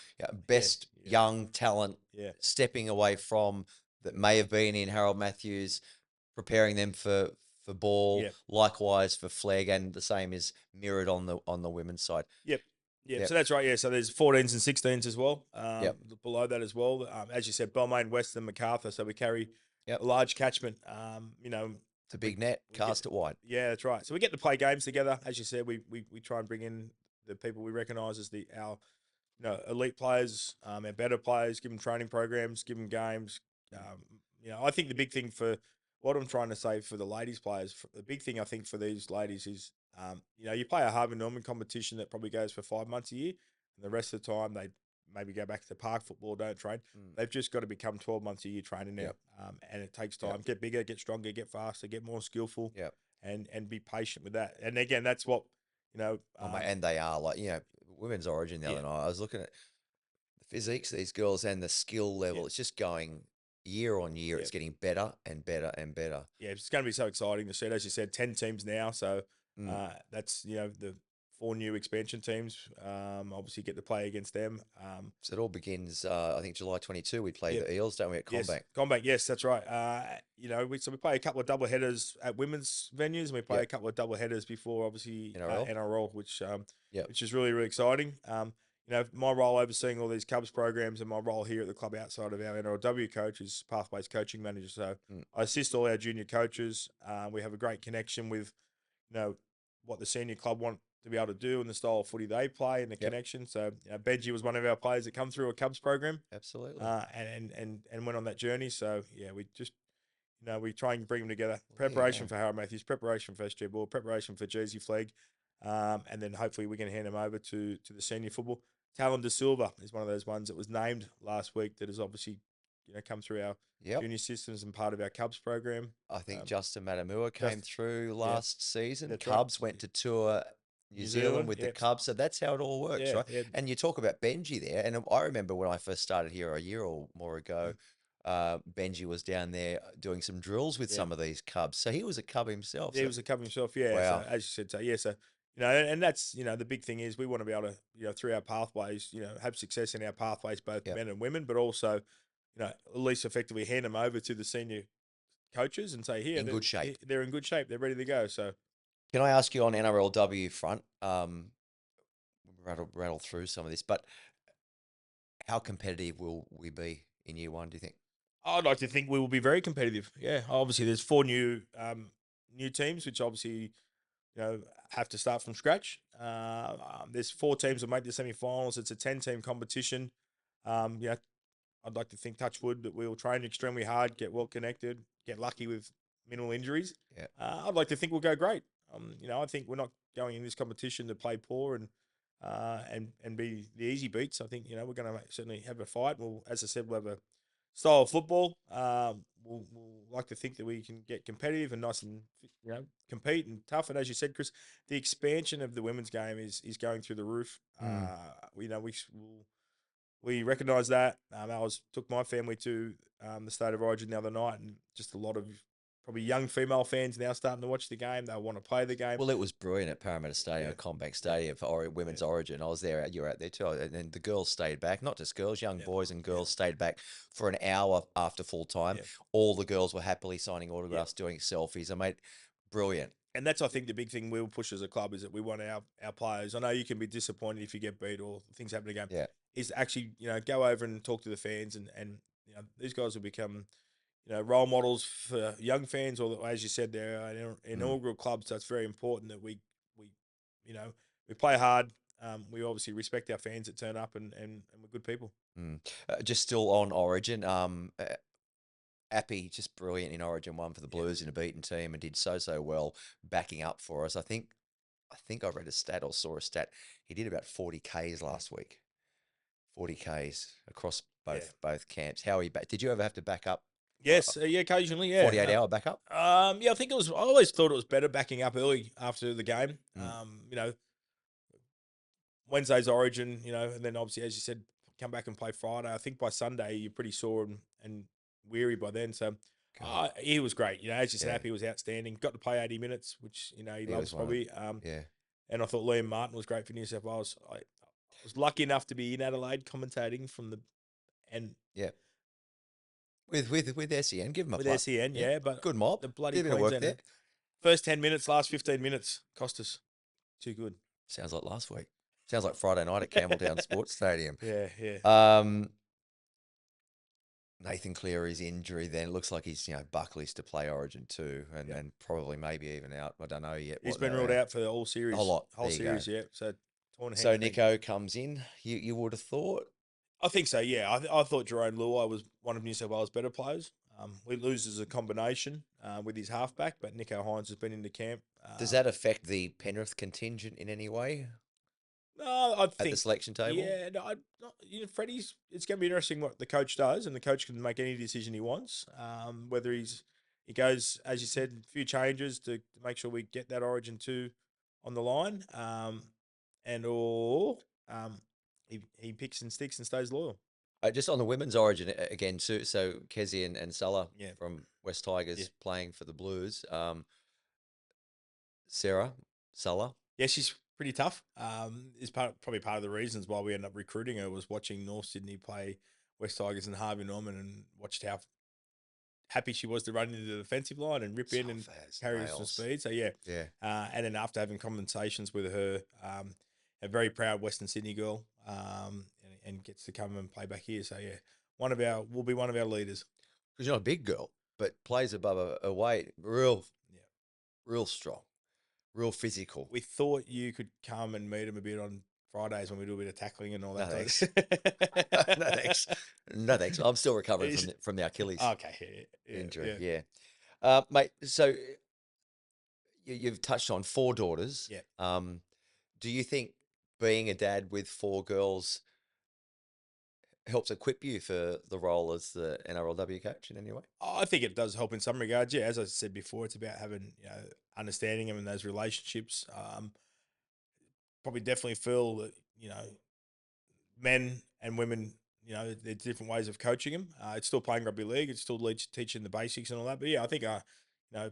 best young talent stepping away from that may have been in Harold Matthews, preparing them for ball. Yeah. Likewise for flag, and the same is mirrored on the women's side. Yep. Yep. So that's right. Yeah. So there's 14s and 16s as well. Yep. Below that as well. As you said, Balmain, Western, Macarthur. So we carry Yep. a large catchment. The big net, cast it wide. Yeah, that's right. So we get to play games together. As you said, we try and bring in the people we recognise as our elite players, our better players, give them training programs, give them games. I think the big thing for what I'm trying to say for the ladies players, the big thing I think for these ladies is, you play a Harvey Norman competition that probably goes for 5 months a year, and the rest of the time they maybe go back to park football, don't train. They've just got to become 12 months a year training now. Yep. And it takes time. Yep. Get bigger, get stronger, get faster, get more skillful. Yep. And be patient with that. And again, that's what, Mate, and they are women's origin the other night. I was looking at the physiques of these girls and the skill level. It's just going year on year. It's getting better and better and better. Yeah, it's going to be so exciting to see. As you said, 10 teams now. So that's, the 4 new expansion teams. Obviously get to play against them. So it all begins, I think, July 22. We play the Eels, don't we, at Combank? Yes, Combank, yes, that's right. We play a couple of double headers at women's venues, and we play a couple of double headers before, obviously, NRL, which is really, really exciting. My role overseeing all these Cubs programs and my role here at the club outside of our NRLW coach is Pathways Coaching Manager. So I assist all our junior coaches. We have a great connection with, what the senior club want to be able to do and the style of footy they play and the connection. So Benji was one of our players that come through a Cubs program. Absolutely. And went on that journey. So we just, we try and bring them together. Preparation for Harold Matthews, preparation for SG Ball, preparation for Jersey Flag. And then hopefully we can hand them over to the senior football. Talon De Silva is one of those ones that was named last week that has obviously come through our junior systems and part of our Cubs program. I think Justin Matamua came through last season. The That's Cubs right. went to tour New Zealand with the Cubs. So that's how it all works, right? Yeah. And you talk about Benji there. And I remember when I first started here a year or more ago, Benji was down there doing some drills with some of these Cubs. So he was a Cub himself. He was a Cub himself, yeah. Wow. So, as you said, so and that's, the big thing is we want to be able to, through our pathways, have success in our pathways, both men and women, but also, at least effectively hand them over to the senior coaches and say, here, In good shape. They're in good shape. They're ready to go. So, Can I ask you on NRLW front, rattle through some of this, but how competitive will we be in year one, do you think? I'd like to think we will be very competitive. Yeah, obviously there's 4 new teams, which obviously have to start from scratch. There's 4 teams that make the semi-finals. It's a 10-team competition. I'd like to think, touch wood, that we'll train extremely hard, get well connected, get lucky with minimal injuries. Yeah. I'd like to think we'll go great. I think we're not going in this competition to play poor and be the easy beats. I think we're going to certainly have a fight. As I said, we'll have a style of football. We'll like to think that we can get competitive and nice and compete and tough. And as you said, Chris, the expansion of the women's game is going through the roof. We recognise that. I took my family to the State of Origin the other night, and just a lot of probably young female fans now starting to watch the game. They want to play the game. Well, it was brilliant at Parramatta Stadium, at Combank Stadium for Women's Origin. I was there, you were out there too, and then the girls stayed back. Not just girls, young boys and girls stayed back for an hour after full time. Yeah. All the girls were happily signing autographs, doing selfies. I made brilliant. And that's, I think, the big thing we'll push as a club is that we want our players. I know you can be disappointed if you get beat or things happen in the game. Yeah. Is actually, go over and talk to the fans and these guys will become, role models for young fans, or as you said, they're an inaugural club. So it's very important that we play hard. We obviously respect our fans that turn up and we're good people. Just still on Origin, Appy, just brilliant in Origin 1 for the Blues in a beaten team and did so well backing up for us. I think I read a stat or saw a stat. He did about 40 Ks last week. 40 Ks across both camps. How are you back? Did you ever have to back up? Yes, yeah, occasionally, yeah. 48-hour backup? Yeah, I think it was. I always thought it was better backing up early after the game. You know, Wednesday's Origin, you know, and then obviously, as you said, come back and play Friday. I think by Sunday you're pretty sore and weary by then. So he was great. You know, as you said, he was outstanding. Got to play 80 minutes, which you know he loves probably. Yeah. And I thought Liam Martin was great for New South Wales. I was lucky enough to be in Adelaide commentating from the Yeah. With SEN, give them a with plug. SEN, yeah, but good mob. the bloody Did a bit of work Queenslander. there. First 10 minutes, last 15 minutes cost us. Too good. Sounds like last week. Sounds like Friday night at Campbelltown Sports Stadium. Yeah. Nathan Cleary's injury then, it looks like he's, Buckley's to play Origin 2 and probably maybe even out. I don't know yet. He's been ruled out for the whole series. Whole series, yeah. So torn So hamstring. Nico comes in, you would have thought? I think so, yeah. I thought Jerome Luai was one of New South Wales' better players. We lose as a combination with his halfback, but Nico Hines has been in the camp. Does that affect the Penrith contingent in any way? No, I At think the selection table? Yeah, Freddie's. It's going to be interesting what the coach does, and the coach can make any decision he wants. Whether he goes, as you said, a few changes to make sure we get that Origin 2 on the line, he picks and sticks and stays loyal. Just on the women's Origin again too. So Kezi and Sulla from West Tigers playing for the Blues. Sarah Sulla. Yeah, she's pretty tough. Is probably part of the reasons why we ended up recruiting her was watching North Sydney play West Tigers and Harvey Norman and watched how happy she was to run into the defensive line and rip in and carry some speed. So yeah. And then after having conversations with her, a very proud Western Sydney girl, and gets to come and play back here. So yeah, will be one of our leaders. Because you're not a big girl, but plays above a weight, real strong. Real physical. We thought you could come and meet him a bit on Fridays when we do a bit of tackling and all that. No thanks. No thanks. I'm still recovering from the Achilles injury. Yeah. Mate, so you've touched on 4 daughters. Yeah. Do you think being a dad with 4 girls helps equip you for the role as the NRLW coach in any way? I think it does help in some regards. Yeah, as I said before, it's about having understanding them and those relationships. Probably definitely feel that men and women, there's different ways of coaching them. It's still playing rugby league. It's still teaching the basics and all that. But yeah, I think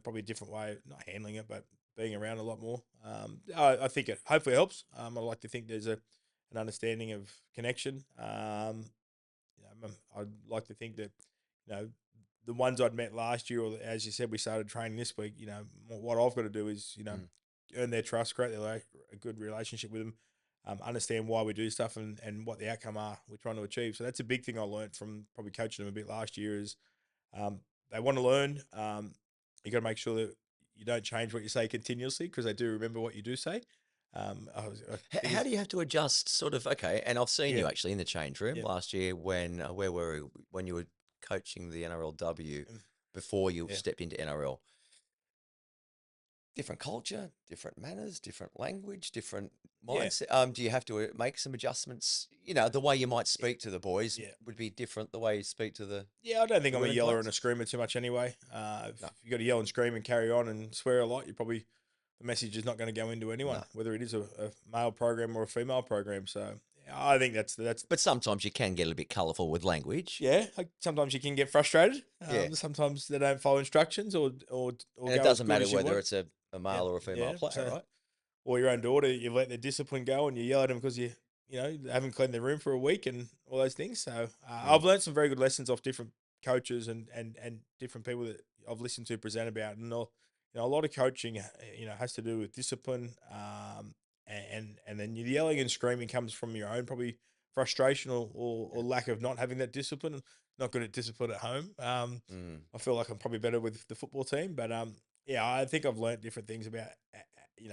probably a different way, not handling it, but being around a lot more. I think it hopefully helps. I like to think there's an understanding of connection. I'd like to think that, the ones I'd met last year, or as you said, we started training this week, what I've got to do is, earn their trust, create a good relationship with them, understand why we do stuff and what the outcome are we're trying to achieve. So that's a big thing I learned from probably coaching them a bit last year is they want to learn. You got to make sure that you don't change what you say continuously because they do remember what you do say. How do you have to adjust sort of, okay, and I've seen you actually in the change room last year when you were coaching the NRLW before you stepped into NRL. Different culture, different manners, different language, different mindset. Do you have to make some adjustments? The way you might speak to the boys would be different the way you speak to the... Yeah, I don't think I'm a yeller and a screamer too much anyway. If you got to yell and scream and carry on and swear a lot, the message is not going to go into anyone, whether it is a male program or a female program. So I think that's. But sometimes you can get a little bit colourful with language. Yeah, sometimes you can get frustrated. Sometimes they don't follow instructions or and it doesn't matter whether it's a male or a female player, right? Or your own daughter, you let their discipline go and you yell at them because you haven't cleaned their room for a week and all those things. So I've learned some very good lessons off different coaches and different people that I've listened to present about, and a lot of coaching, has to do with discipline, and then your yelling and screaming comes from your own probably frustration or lack of not having that discipline. Not good at discipline at home. I feel like I'm probably better with the football team, but I think I've learned different things about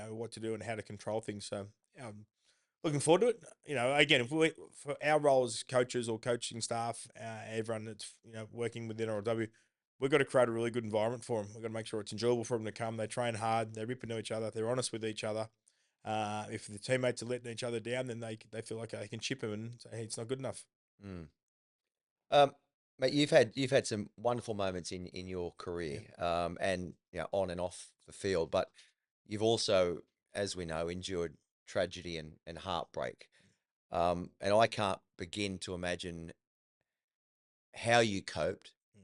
what to do and how to control things. So I'm looking forward to it. Again, for our role as coaches or coaching staff, everyone that's working within NRLW, we've got to create a really good environment for them. We've got to make sure it's enjoyable for them to come. They train hard. They rip into each other. They're honest with each other. If the teammates are letting each other down, then they feel like they can chip him and say, hey, it's not good enough. Mm. Mate, you've had some wonderful moments in your career, and on and off the field, but you've also, as we know, endured tragedy and heartbreak. And I can't begin to imagine how you coped Mm.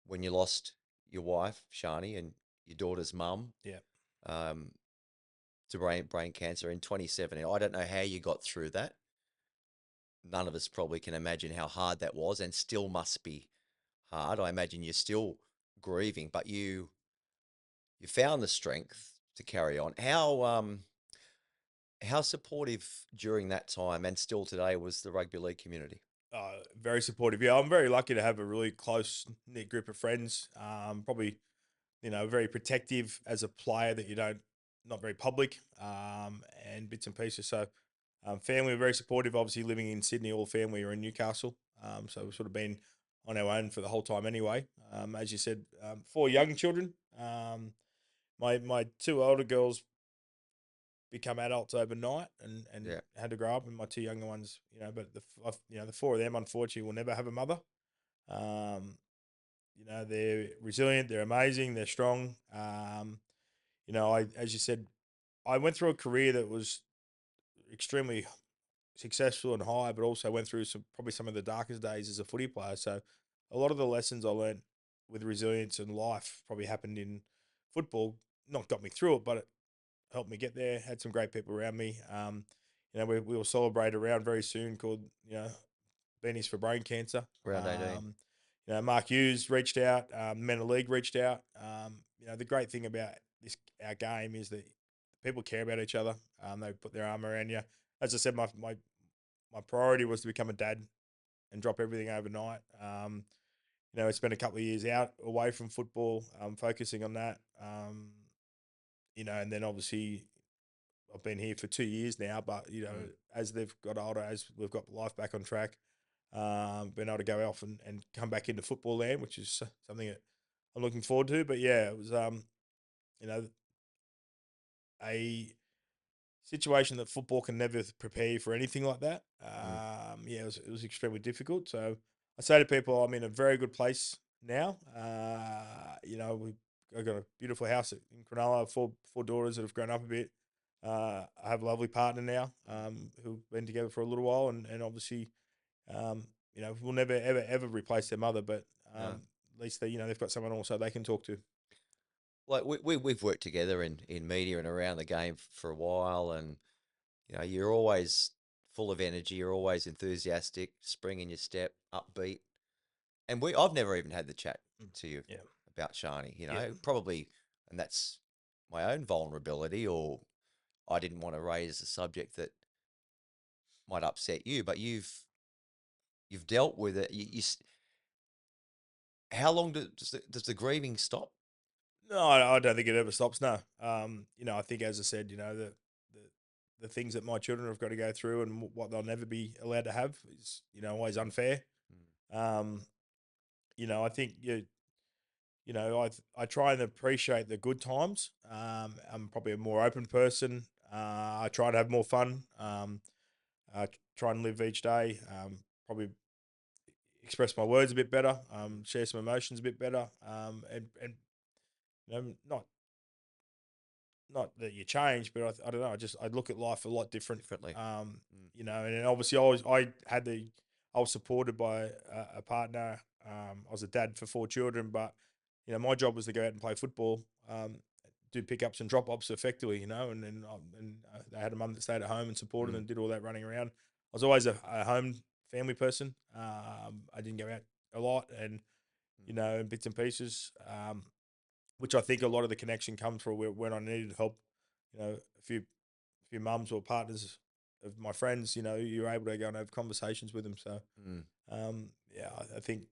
when you lost your wife, Shani, and your daughter's mum, Yeah. um, to brain cancer in 2017. I don't know how you got through that. None of us probably can imagine how hard that was, and still must be hard. I imagine you're still grieving, but you found the strength to carry on. How supportive during that time and still today was the rugby league community? Very supportive. Yeah, I'm very lucky to have a really close knit group of friends. Probably, very protective as a player that you don't, not very public, and bits and pieces. So, family were very supportive. Obviously, living in Sydney, all family are in Newcastle. So we've sort of been on our own for the whole time anyway. As you said, 4 young children. My 2 older girls become adults overnight and Yeah. had to grow up, and my 2 younger ones, but the 4 of them unfortunately will never have a mother. Um, they're resilient, they're amazing, they're strong. As you said, I went through a career that was extremely successful and high, but also went through probably some of the darkest days as a footy player. So a lot of the lessons I learned with resilience and life probably happened in football. Not got me through it, but it helped me get there. Had some great people around me. We will celebrate a round very soon called Beanies for Brain Cancer. Round 18. Mark Hughes reached out. Men of League reached out. The great thing about our game is that people care about each other. They put their arm around you. As I said, my priority was to become a dad and drop everything overnight. I spent a couple of years out away from football, focusing on that. And then obviously I've been here for 2 years now, but as they've got older, as we've got life back on track, been able to go off and come back into football land, which is something that I'm looking forward to. But yeah, it was a situation that football can never prepare you for anything like that. It was extremely difficult. So I say to people, I'm in a very good place now. I've got a beautiful house in Cronulla, four daughters that have grown up a bit. I have a lovely partner now, who've been together for a little while, and obviously, we'll never ever replace their mother, but No. at least they've got someone also they can talk to. Like we've worked together in media and around the game for a while, and you're always full of energy, you're always enthusiastic, spring in your step, upbeat. And I've never even had the chat to you Yeah. about Shani, Yeah. probably, and that's my own vulnerability, or I didn't want to raise a subject that might upset you, but you've dealt with it. How long does the grieving stop? No, I don't think it ever stops. No, I think as I said, the things that my children have got to go through and what they'll never be allowed to have is always unfair. Um, I think I try and appreciate the good times. I'm probably a more open person. I try to have more fun. I try and live each day. Probably express my words a bit better. Share some emotions a bit better. And not that you change, but I don't know. I look at life a lot Differently. and then obviously I was supported by a partner. I was a dad for 4 children, but my job was to go out and play football, do pickups and drop offs effectively, and they had a mum that stayed at home and supported and did all that running around. I was always a home family person. I didn't go out a lot, and in bits and pieces. Which I think a lot of the connection comes from when I needed help. A few mums or partners of my friends, you're able to go and have conversations with them. So, Mm. I think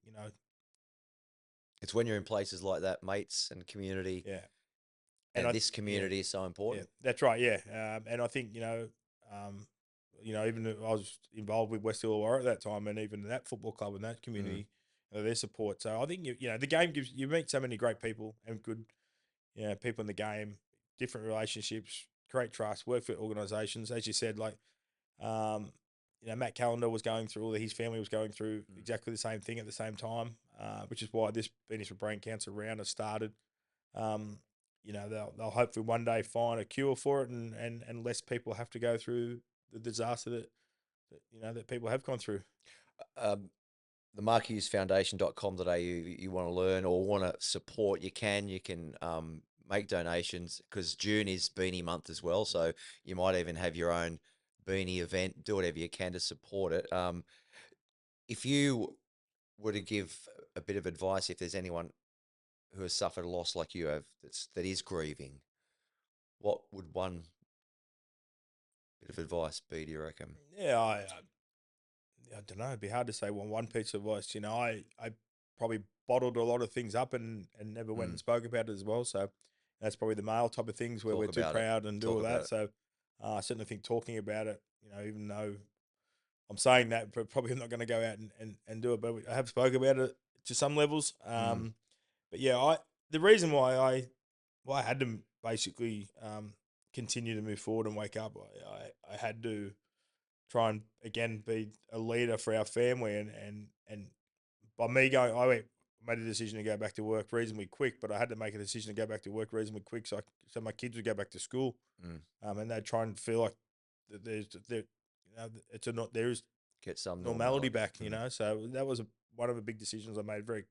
It's when you're in places like that, mates and community, yeah, and I this yeah, community is so yeah, important. that's right, yeah, and I think even though I was involved with West Illawarra at that time, and even that football club and that community, their support. So I think the game gives you meet so many great people and good people in the game, different relationships, create trust, work for organisations. As you said, like, Matt Callender was going through, his family was going through exactly the same thing at the same time, which is why this Beanies for Brain Cancer round has started. They'll hopefully one day find a cure for it, and less people have to go through the disaster that people have gone through. The markhughesfoundation.com.au, you want to learn or want to support, you can make donations, because June is Beanie Month as well. So you might even have your own beanie event. Do whatever you can to support it. If you were to give a bit of advice, if there's anyone who has suffered a loss like you have, that is grieving, what would one bit of advice be, do you reckon? Yeah, I don't know. It'd be hard to say one piece of advice. I probably bottled a lot of things up and never went and spoke about it as well. So that's probably the male type of things where Talk we're too about it. proud and do Talk all about that. it. So I certainly think talking about it, even though I'm saying that, but probably I'm not going to go out and do it. But I have spoken about it to some levels. But yeah, the reason why I had to basically continue to move forward and wake up, I had to try and again be a leader for our family, and by me going, made a decision to go back to work reasonably quick, but I had to make a decision to go back to work reasonably quick so my kids would go back to school, and they'd try and feel like that there is Get some normality back, So that was one of the big decisions I made very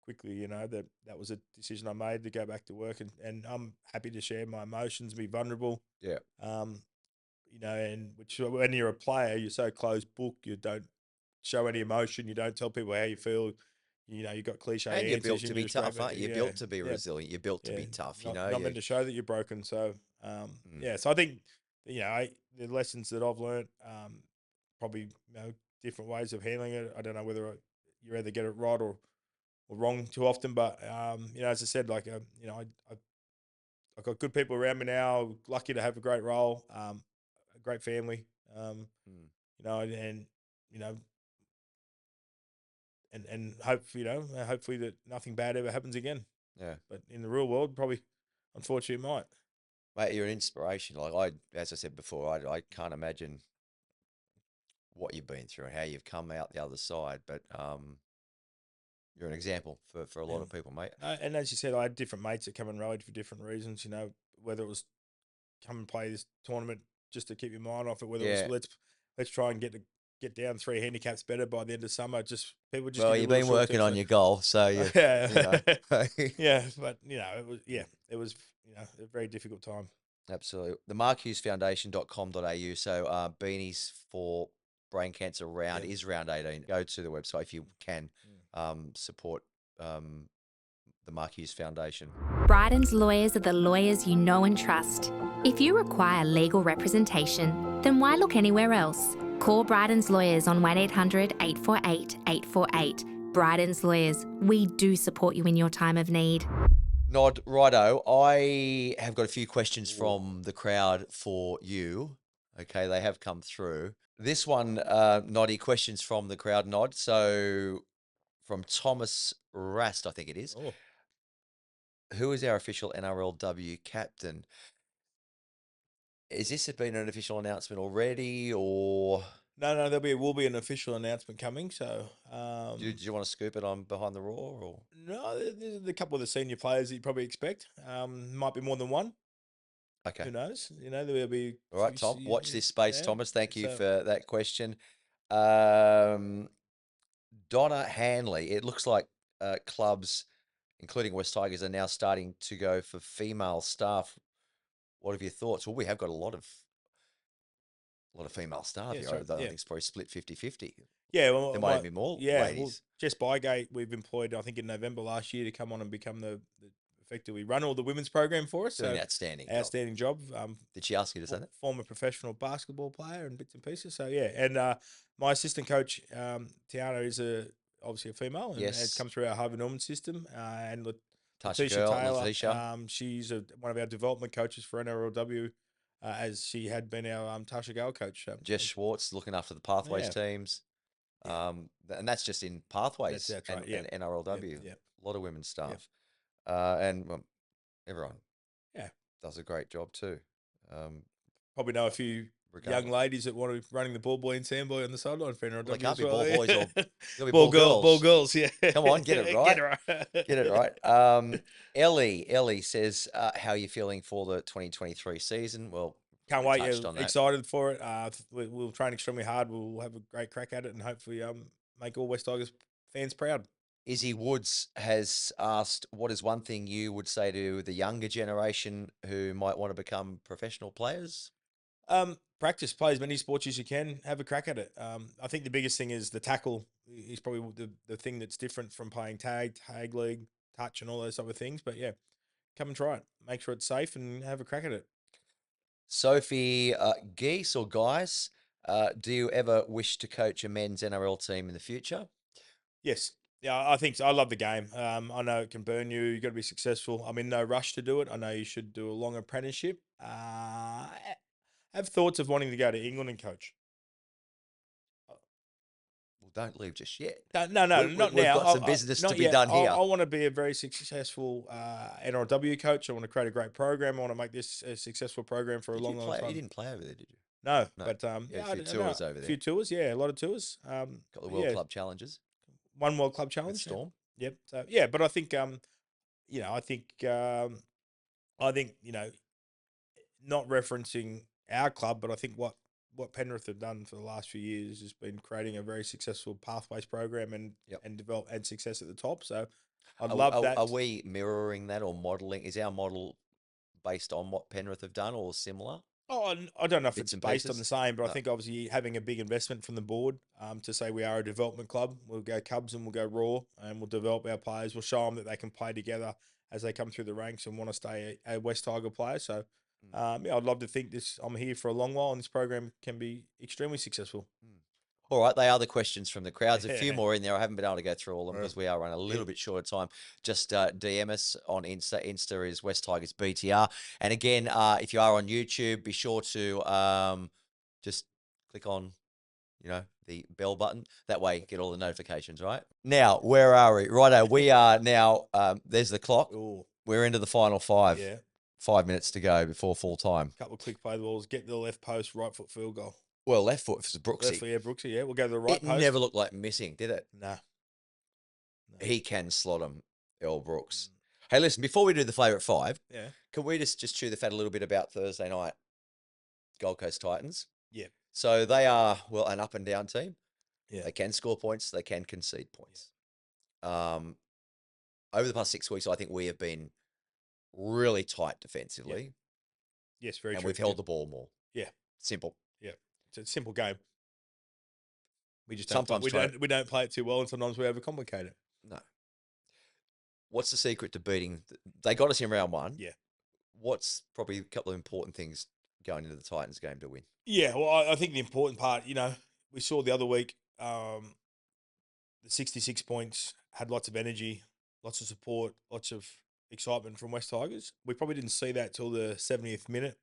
quickly. That was a decision I made to go back to work, and I'm happy to share my emotions, be vulnerable. Yeah. And which when you're a player, you're so closed book, you don't show any emotion, you don't tell people how you feel. You've got cliche And you're answers. built to be you're straight tough, back- aren't you? You're yeah, built to be yeah, resilient. You're built to be yeah. tough, Not meant to show that you're broken. So, So I think, the lessons that I've learned, probably, different ways of handling it. I don't know whether you either get it right or wrong too often, but, as I said, like, I've got good people around me now, lucky to have a great role, a great family, and, and hopefully that nothing bad ever happens again. Yeah. But in the real world, probably, unfortunately, it might. Mate, you're an inspiration. Like as I said before, I can't imagine what you've been through and how you've come out the other side. But you're an example for a lot of people, mate. And as you said, I had different mates that come and rode for different reasons. Whether it was come and play this tournament just to keep your mind off it, whether it was let's try and get down 3 handicaps better by the end of summer. Just people just. Well, you've been working on your goal, so yeah, yeah, but it was a very difficult time. Absolutely. The markhughesfoundation.com.au. So Beanies for Brain Cancer round is round 18. Go to the website if you can support the Mark Hughes Foundation. Bryden's lawyers are the lawyers you know and trust. If you require legal representation, then why look anywhere else? Call Bryden's lawyers on 1800 848 848. Bryden's lawyers, we do support you in your time of need. Nod, righto. I have got a few questions from the crowd for you. Okay, they have come through. This one, Noddy, questions from the crowd, Nod. So from Thomas Rast, I think it is. Oh. Who is our official NRLW captain? Is this been an official announcement already, or No, there will be an official announcement coming. So, do you want to scoop it on Behind the Roar? Or no, there's a couple of the senior players that you probably expect. Might be more than one. okay, Who knows? There'll be. all right, Tom. Watch this space, Thomas. Thank you So- for that question. Donna Hanley. It looks like clubs, including West Tigers, are now starting to go for female staff. What have your thoughts? Well, we have got a lot of female staff Yeah, here. sorry, I think yeah. it's probably split 50-50. Yeah, well, There might even be more ladies. Well, Jess Bygate, we've employed, I think, in November last year to come on and become the effectively run all the women's program for us. Doing So an outstanding job. Did she ask you to say that? Former professional basketball player and bits and pieces. So yeah, and my assistant coach Tiana is obviously a female and has come through our Harvey Norman system. And Tasha Taylor, she's one of our development coaches for NRLW, as she had been our Tasha Gale coach. Jess Schwartz looking after the Pathways teams. And that's just in Pathways that's right, and NRLW. Yeah. A lot of women's staff. And everyone Yeah. does a great job too. Probably know a few regardless. young ladies that want to be running the ball boy and sandboy on the sideline for NRW Well, they can't as be well. ball boys or gotta be ball ball girls. girls. Yeah, Come on, get it right. Get Get it right. Ellie says, how are you feeling for the 2023 season? Well, Can't we wait. touched Yeah, on that. excited for it. We'll train extremely hard. We'll have a great crack at it, and hopefully, make all West Tigers fans proud. Izzy Woods has asked, what is one thing you would say to the younger generation who might want to become professional players? Practice, play as many sports as you can. Have a crack at it. I think the biggest thing is the tackle is probably the thing that's different from playing tag league, touch, and all those other things. But yeah, come and try it. Make sure it's safe and have a crack at it. Sophie, Geese or Guys, do you ever wish to coach a men's NRL team in the future? Yes. Yeah, I think so. I love the game. I know it can burn you. You've got to be successful. I'm in no rush to do it. I know you should do a long apprenticeship. Have thoughts of wanting to go to England and coach. Well, don't leave just yet. No, We've not now. got some business not to be yet. done here. I want to be a very successful NRW coach. I want to create a great program. I want to make this a successful program for a long time. You didn't play over there, did you? No, No. but Yeah, yeah, a few tours over A there. few tours, yeah, a lot of tours. Couple of World Club challenges One World Club with challenge. Storm. Yep. So yeah, but I think I think not referencing our club, but I think what Penrith have done for the last few years has been creating a very successful pathways program and Yep. and develop and success at the top. So I'd Are- love are, that. Are we mirroring that or modelling? Is our model based on what Penrith have done or similar? Oh, I don't know if Bits it's and based on pieces? the same, but I No. think obviously having a big investment from the board to say we are a development club. We'll go Cubs and we'll go Raw and we'll develop our players. We'll show them that they can play together as they come through the ranks and want to stay a West Tiger player. So, yeah, I'd love to think I'm here for a long while and this program can be extremely successful. All right, they are the questions from the crowds. A few more in there. I haven't been able to go through all of them Yeah. because we are running a little bit short of time. Just DM us on Insta. Insta is West Tigers BTR. And again, if you are on YouTube, be sure to just click on, the bell button. That way you get all the notifications, right? Now, where are we? Righto, we are now, there's the clock. Oh, We're into the final five. yeah. 5 minutes to go before full time. Couple of click play the balls, get to the left post, right foot field goal. Well, left foot for Brooksy. Left foot, yeah, Brooksy, yeah. We'll go to the right It post. never looked like missing, did it? Nah. He can slot him, Earl Brooks. Hey, listen, before we do the favourite five, Yeah. can we just chew the fat a little bit about Thursday night Gold Coast Titans? Yeah. So they are, well, an up and down team. Yeah. They can score points. They can concede points. Over the past 6 weeks, I think we have been really tight defensively. Yes, very and true. we've held the ball more. Yeah. Simple. It's a simple game. We just Sometimes we don't play it too well, and sometimes we overcomplicate it. No. What's the secret to beating? They got us in round one. Yeah. What's probably a couple of important things going into the Titans game to win? Yeah, well, I think the important part, we saw the other week, the 66 points had lots of energy, lots of support, lots of excitement from West Tigers. We probably didn't see that till the 70th minute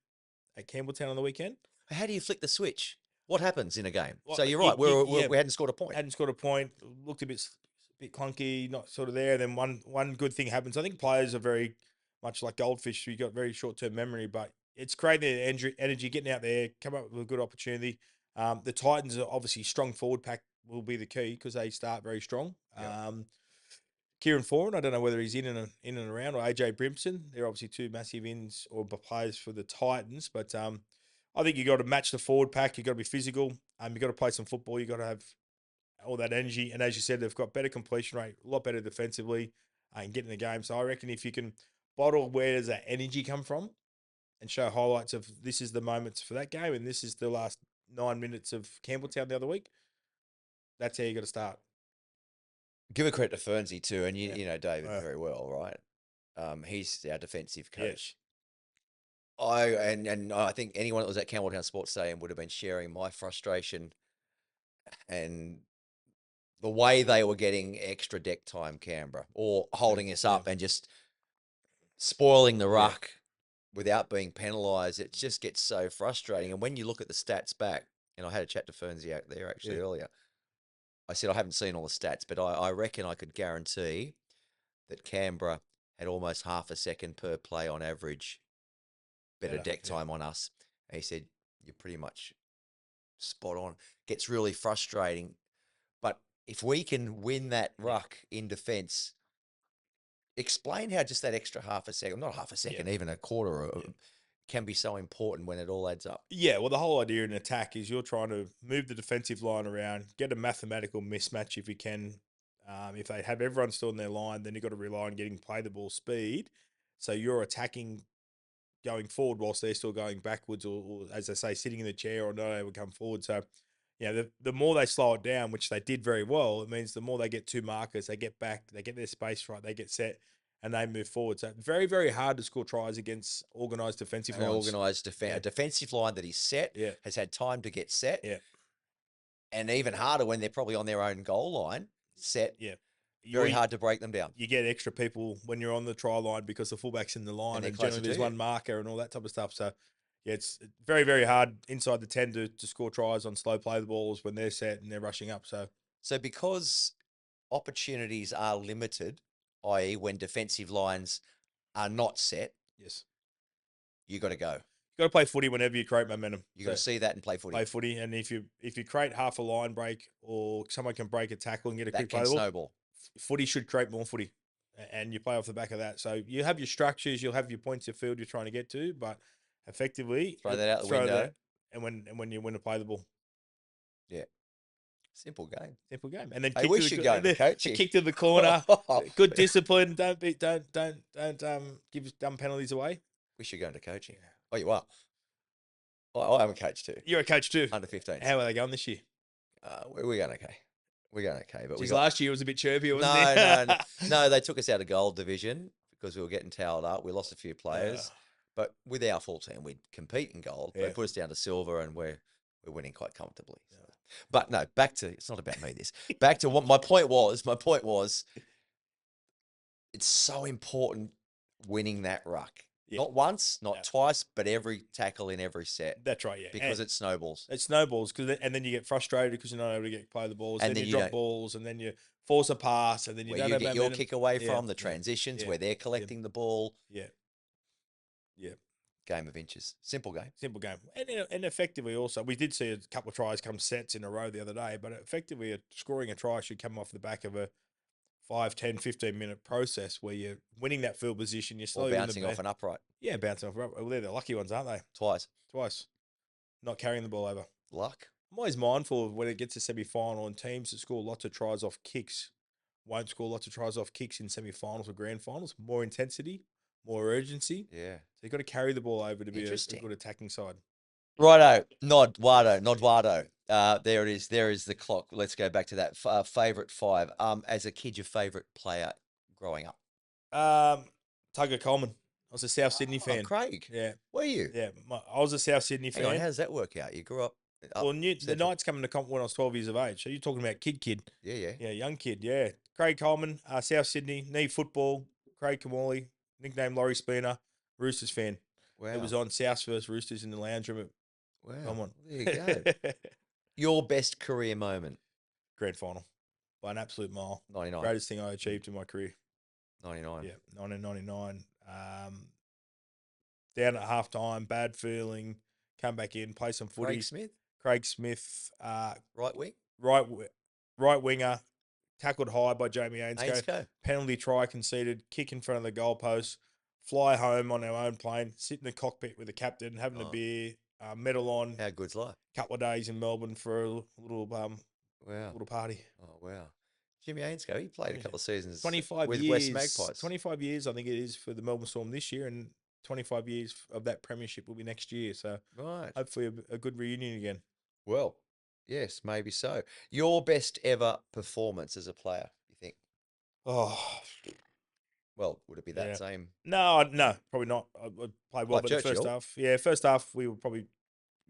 at Campbelltown on the weekend. How do you flick the switch? What happens in a game? Well, So you're right. yeah. We hadn't scored a point. Hadn't scored a point, looked a bit clunky, not sort of there. Then one good thing happens. I think players are very much like goldfish. You got very short term memory, but it's creating the energy, getting out there, come up with a good opportunity. The Titans are obviously strong forward pack will be the key because they start very strong. Yeah. Kieran Foran, I don't know whether he's in and around, or AJ Brimson. They're obviously two massive ins or players for the Titans, but I think you got to match the forward pack. You got to be physical. You got to play some football. You got to have all that energy. And as you said, they've got better completion rate, a lot better defensively, and get in the game. So I reckon if you can bottle where does that energy come from, and show highlights of this is the moments for that game, and this is the last 9 minutes of Campbelltown the other week. That's how you got to start. Give a credit to Fernsey too, and you Yeah. know David Yeah. very well, right? He's our defensive Yeah. coach. I think anyone that was at Campbelltown Sports Stadium would have been sharing my frustration and the way they were getting extra deck time, Canberra, or holding us up and just spoiling the ruck without being penalised. It just gets so frustrating. And when you look at the stats back, and I had a chat to Fernsey out there actually earlier, I said I haven't seen all the stats, but I reckon I could guarantee that Canberra had almost half a second per play on average better Better, deck yeah. time on us. And he said, you're pretty much spot on. Gets really frustrating. But if we can win that ruck in defence, explain how just that extra half a second, not half a second, even a quarter, can be so important when it all adds up. Yeah, well, the whole idea in attack is you're trying to move the defensive line around, get a mathematical mismatch if you can. If they have everyone still in their line, then you've got to rely on getting play the ball speed. So you're attacking going forward whilst they're still going backwards, or as I say, sitting in the chair or not able to come forward. So, the more they slow it down, which they did very well, it means the more they get two markers, they get back, they get their space right, they get set, and they move forward. So very, very hard to score tries against organised defensive An lines. organised a defensive line that is set, Yeah. has had time to get set, Yeah. and even harder when they're probably on their own goal line, set. Yeah. Very hard to break them down. You get extra people when you're on the try line because the fullback's in the line, they're and closer generally to there's you. one marker and all that type of stuff. So, yeah, it's very, very hard inside the 10 to score tries on slow play the balls when they're set and they're rushing up. So because opportunities are limited, i.e. when defensive lines are not set, yes, you got to go. you got to play footy whenever you create momentum. You got to see that and play footy. Play footy, and if you create half a line break or someone can break a tackle and get a That quick play can the ball, snowball. footy should create more footy, and you play off the back of that. So you have your structures, you'll have your points of field you're trying to get to, but effectively Throw that out the window. and when you win to play the ball, Yeah. Simple game. simple game. And then Hey, kick we to should the, go to the coaching. kick to the corner. Good discipline. Don't give dumb penalties away. We should go into coaching. Oh, you are? I am a coach too. You're a coach too. Under 15s. How are they going this year? We're going okay. We're going okay. But we Because got... last year was a bit chirpy, wasn't it? No, they took us out of gold division because we were getting towed up. We lost a few players. But with our full team, we'd compete in gold. They Yeah. put us down to silver, and we're winning quite comfortably. So. But no, back to, it's not about me. Back to what my point was. My point was, it's so important winning that ruck. Yeah. Not once, not No. twice, but every tackle in every set That's right, yeah. because And it snowballs. it snowballs, and then you get frustrated because you're not able to play the balls. And then then you you drop don't- balls, and then you force a pass, and then you Where don't you have get your momentum. kick away Yeah, from, the yeah, transitions yeah, where they're collecting the ball. Yeah. Yeah. Game of inches. Simple game. Simple game. And effectively also, we did see a couple of tries come sets in a row the other day, but effectively scoring a try should come off the back of a 5, 10, 15-minute process where you're winning that field position, you're Or slowly bouncing off an upright Yeah, bouncing off. Well, they're the lucky ones, aren't they? twice. Twice. Not carrying the ball over. Luck. I'm always mindful of when it gets to semi-final and teams that score lots of tries off kicks won't score lots of tries off kicks in semi-finals or grand finals. More intensity, more urgency. Yeah. So you've got to carry the ball over to be a Interesting. good attacking side. Righto. Nodwado. There it is. There is the clock. Let's go back to that. Favorite five. As a kid, your favorite player growing up? Tugger Coleman. I was a South Sydney Oh, fan. Craig. Yeah, Were you? yeah. I was a South Sydney Hang on, fan. how does that work out? You grew up. Well, the Central. Knights coming to comp when I was 12 years of age. So you're talking about kid. Yeah. Yeah, young kid. Yeah. Craig Coleman, South Sydney, knee football. Craig Kamali, nicknamed Laurie Spooner, Roosters fan. Wow. It was on South versus Roosters in the lounge room Wow. at Come on. There you go. Your best career moment? Grand final by an absolute mile. 99. Greatest thing I achieved in my career. 99. Yeah, 1999. Down at half time, bad feeling, come back in, play some footy. Craig Smith, right wing? Right winger, tackled high by Jamie Ainscough. Ainscough. Penalty try conceded, kick in front of the goalpost, fly home on our own plane, sit in the cockpit with the captain, having a beer, medal on. How good's life? Couple of days in Melbourne for a little Wow. little party. Oh, wow. Jimmy Ainscough, he played a couple of seasons 25 with years. West Magpies. 25 years, I think it is, for the Melbourne Storm this year, and 25 years of that premiership will be next year. So Right. hopefully a good reunion again. Well, yes, maybe so. Your best ever performance as a player, you think? Oh, Well, would it be that Yeah. same? no, probably not. I played well, Like but the first Churchill. half. Yeah, first half, we were probably,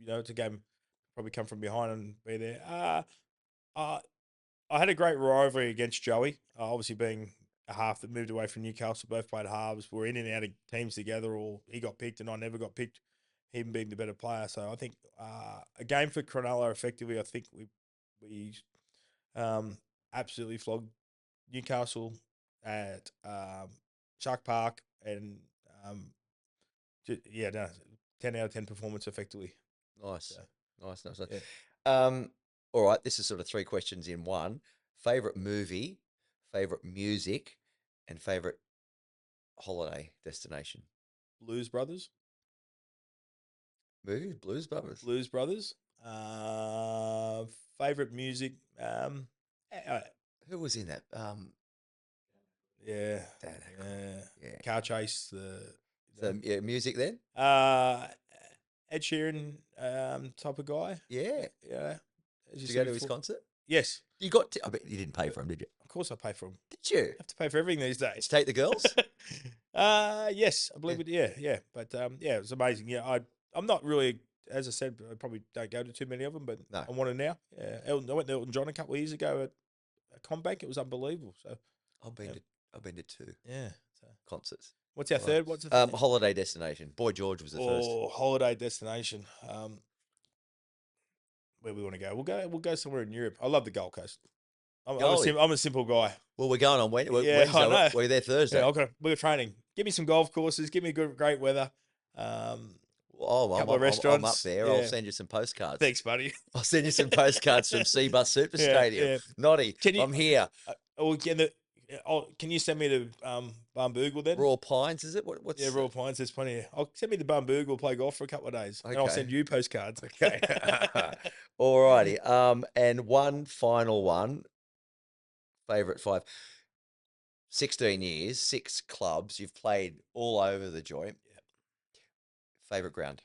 it's a game, probably come from behind and be there. I had a great rivalry against Joey, obviously being a half that moved away from Newcastle. Both played halves. We're in and out of teams together, or he got picked and I never got picked, him being the better player. So I think a game for Cronulla, effectively, I think we absolutely flogged Newcastle at Shark Park, and 10 out of 10 performance effectively. Nice. Nice. Yeah. All right. This is sort of 3 questions in one. Favorite movie, favorite music, and favorite holiday destination. Blues Brothers. Movie, Blues Brothers. Blues Brothers. Favorite music. Who was in that? Yeah. Dan Aykroyd. Yeah. Car Chase. So, yeah, music then? Ed Sheeran type of guy. Yeah. Yeah. As Did you said go to his before- concert? Yes. You got to, I bet you didn't pay for him, did you? Of course I pay for them. Did you? I have to pay for everything these Did days. you take the girls? Yes, I believe it. Yeah. But yeah, it was amazing. Yeah, I'm not really, as I said, I probably don't go to too many of them, but No. I want to now. Yeah, I went to Elton John a couple of years ago at Combank. It was unbelievable. So I've been to 2 yeah. So concerts. what's our Right. third? What's the third? Holiday destination. Boy George was the first. Oh, holiday destination. Where we want to go? We'll go somewhere in Europe. I love the Gold Coast. Goldie. I'm a simple guy. Well, we're going on Wednesday. Yeah, I know. We're there Thursday. Yeah, we're training. Give me some golf courses. Give me great weather. Oh, couple of I'm up restaurants. there. I'll Yeah. send you some postcards. Thanks, buddy. I'll send you some postcards from Seabus Super Yeah, Stadium. yeah. Noddy, Can you- I'm here. Can you send me to Barnbougle then? Raw Pines, is it? What's Yeah, Royal Pines. There's plenty. I'll send me to Barnbougle, play golf for a couple of days, and I'll Okay. send you postcards. Okay. Alrighty. And one final one. Favorite 5. 16 years, 6 clubs. You've played all over the joint. Yep. Favorite ground.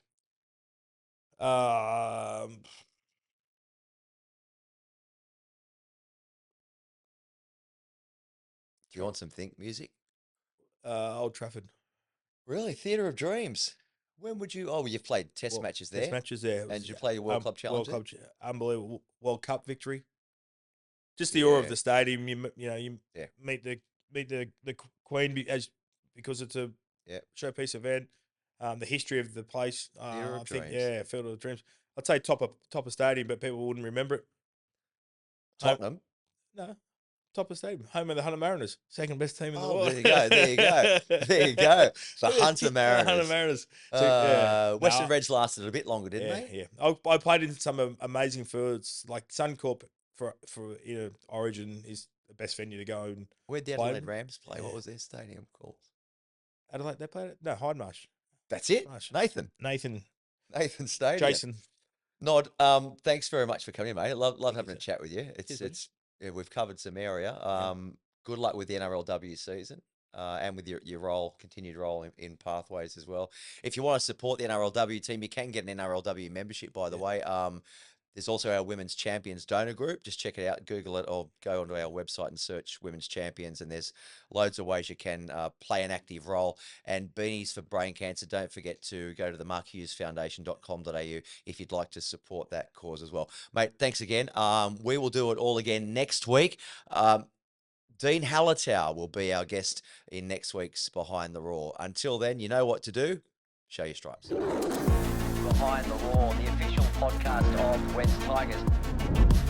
Do you want some think music? Old Trafford. Really? Theatre of Dreams. When would you? Oh, you've played test Well, matches there. Test matches there. It And was, did you play your World Club Challenge? World Club, unbelievable World Cup victory. Just the aura of Yeah. the stadium. You Yeah. meet the Queen because it's a Yep. showpiece event. The history of the place. Theatre of I think Dreams. Field of Dreams. I'd say top of stadium, but people wouldn't remember it. Tottenham. No, top of stadium. Home of the Hunter Mariners, second best team in the Oh, world. there you go. There you go. There you go. The Hunter Mariners. Hunter Mariners. So, yeah. Western No, Reds lasted a bit longer, didn't yeah, they? yeah. I played in some amazing fields, like Suncorp for Origin is the best venue to go. And Where'd the Play Adelaide them. Rams play? What Yeah. was their stadium called? Adelaide, they played it. No, Hydemarsh. That's it. Nice. Nathan. Nathan, Nathan Stadium. Jason. Nod. Thanks very much for coming, mate. Love Thank you, having a sir. chat with you. Cheers, buddy. Yeah, we've covered some area. Good luck with the NRLW season. And with your role, continued role in Pathways as well. If you want to support the NRLW team, you can get an NRLW membership, by the way. There's also our Women's Champions donor group. Just check it out, Google it, or go onto our website and search Women's Champions. And there's loads of ways you can play an active role. And Beanies for Brain Cancer, don't forget to go to the markhughesfoundation.com.au if you'd like to support that cause as well. Mate, thanks again. We will do it all again next week. Dean Hallertau will be our guest in next week's Behind the Roar. Until then, you know what to do. Show your stripes. Behind the Roar, the official podcast of West Tigers.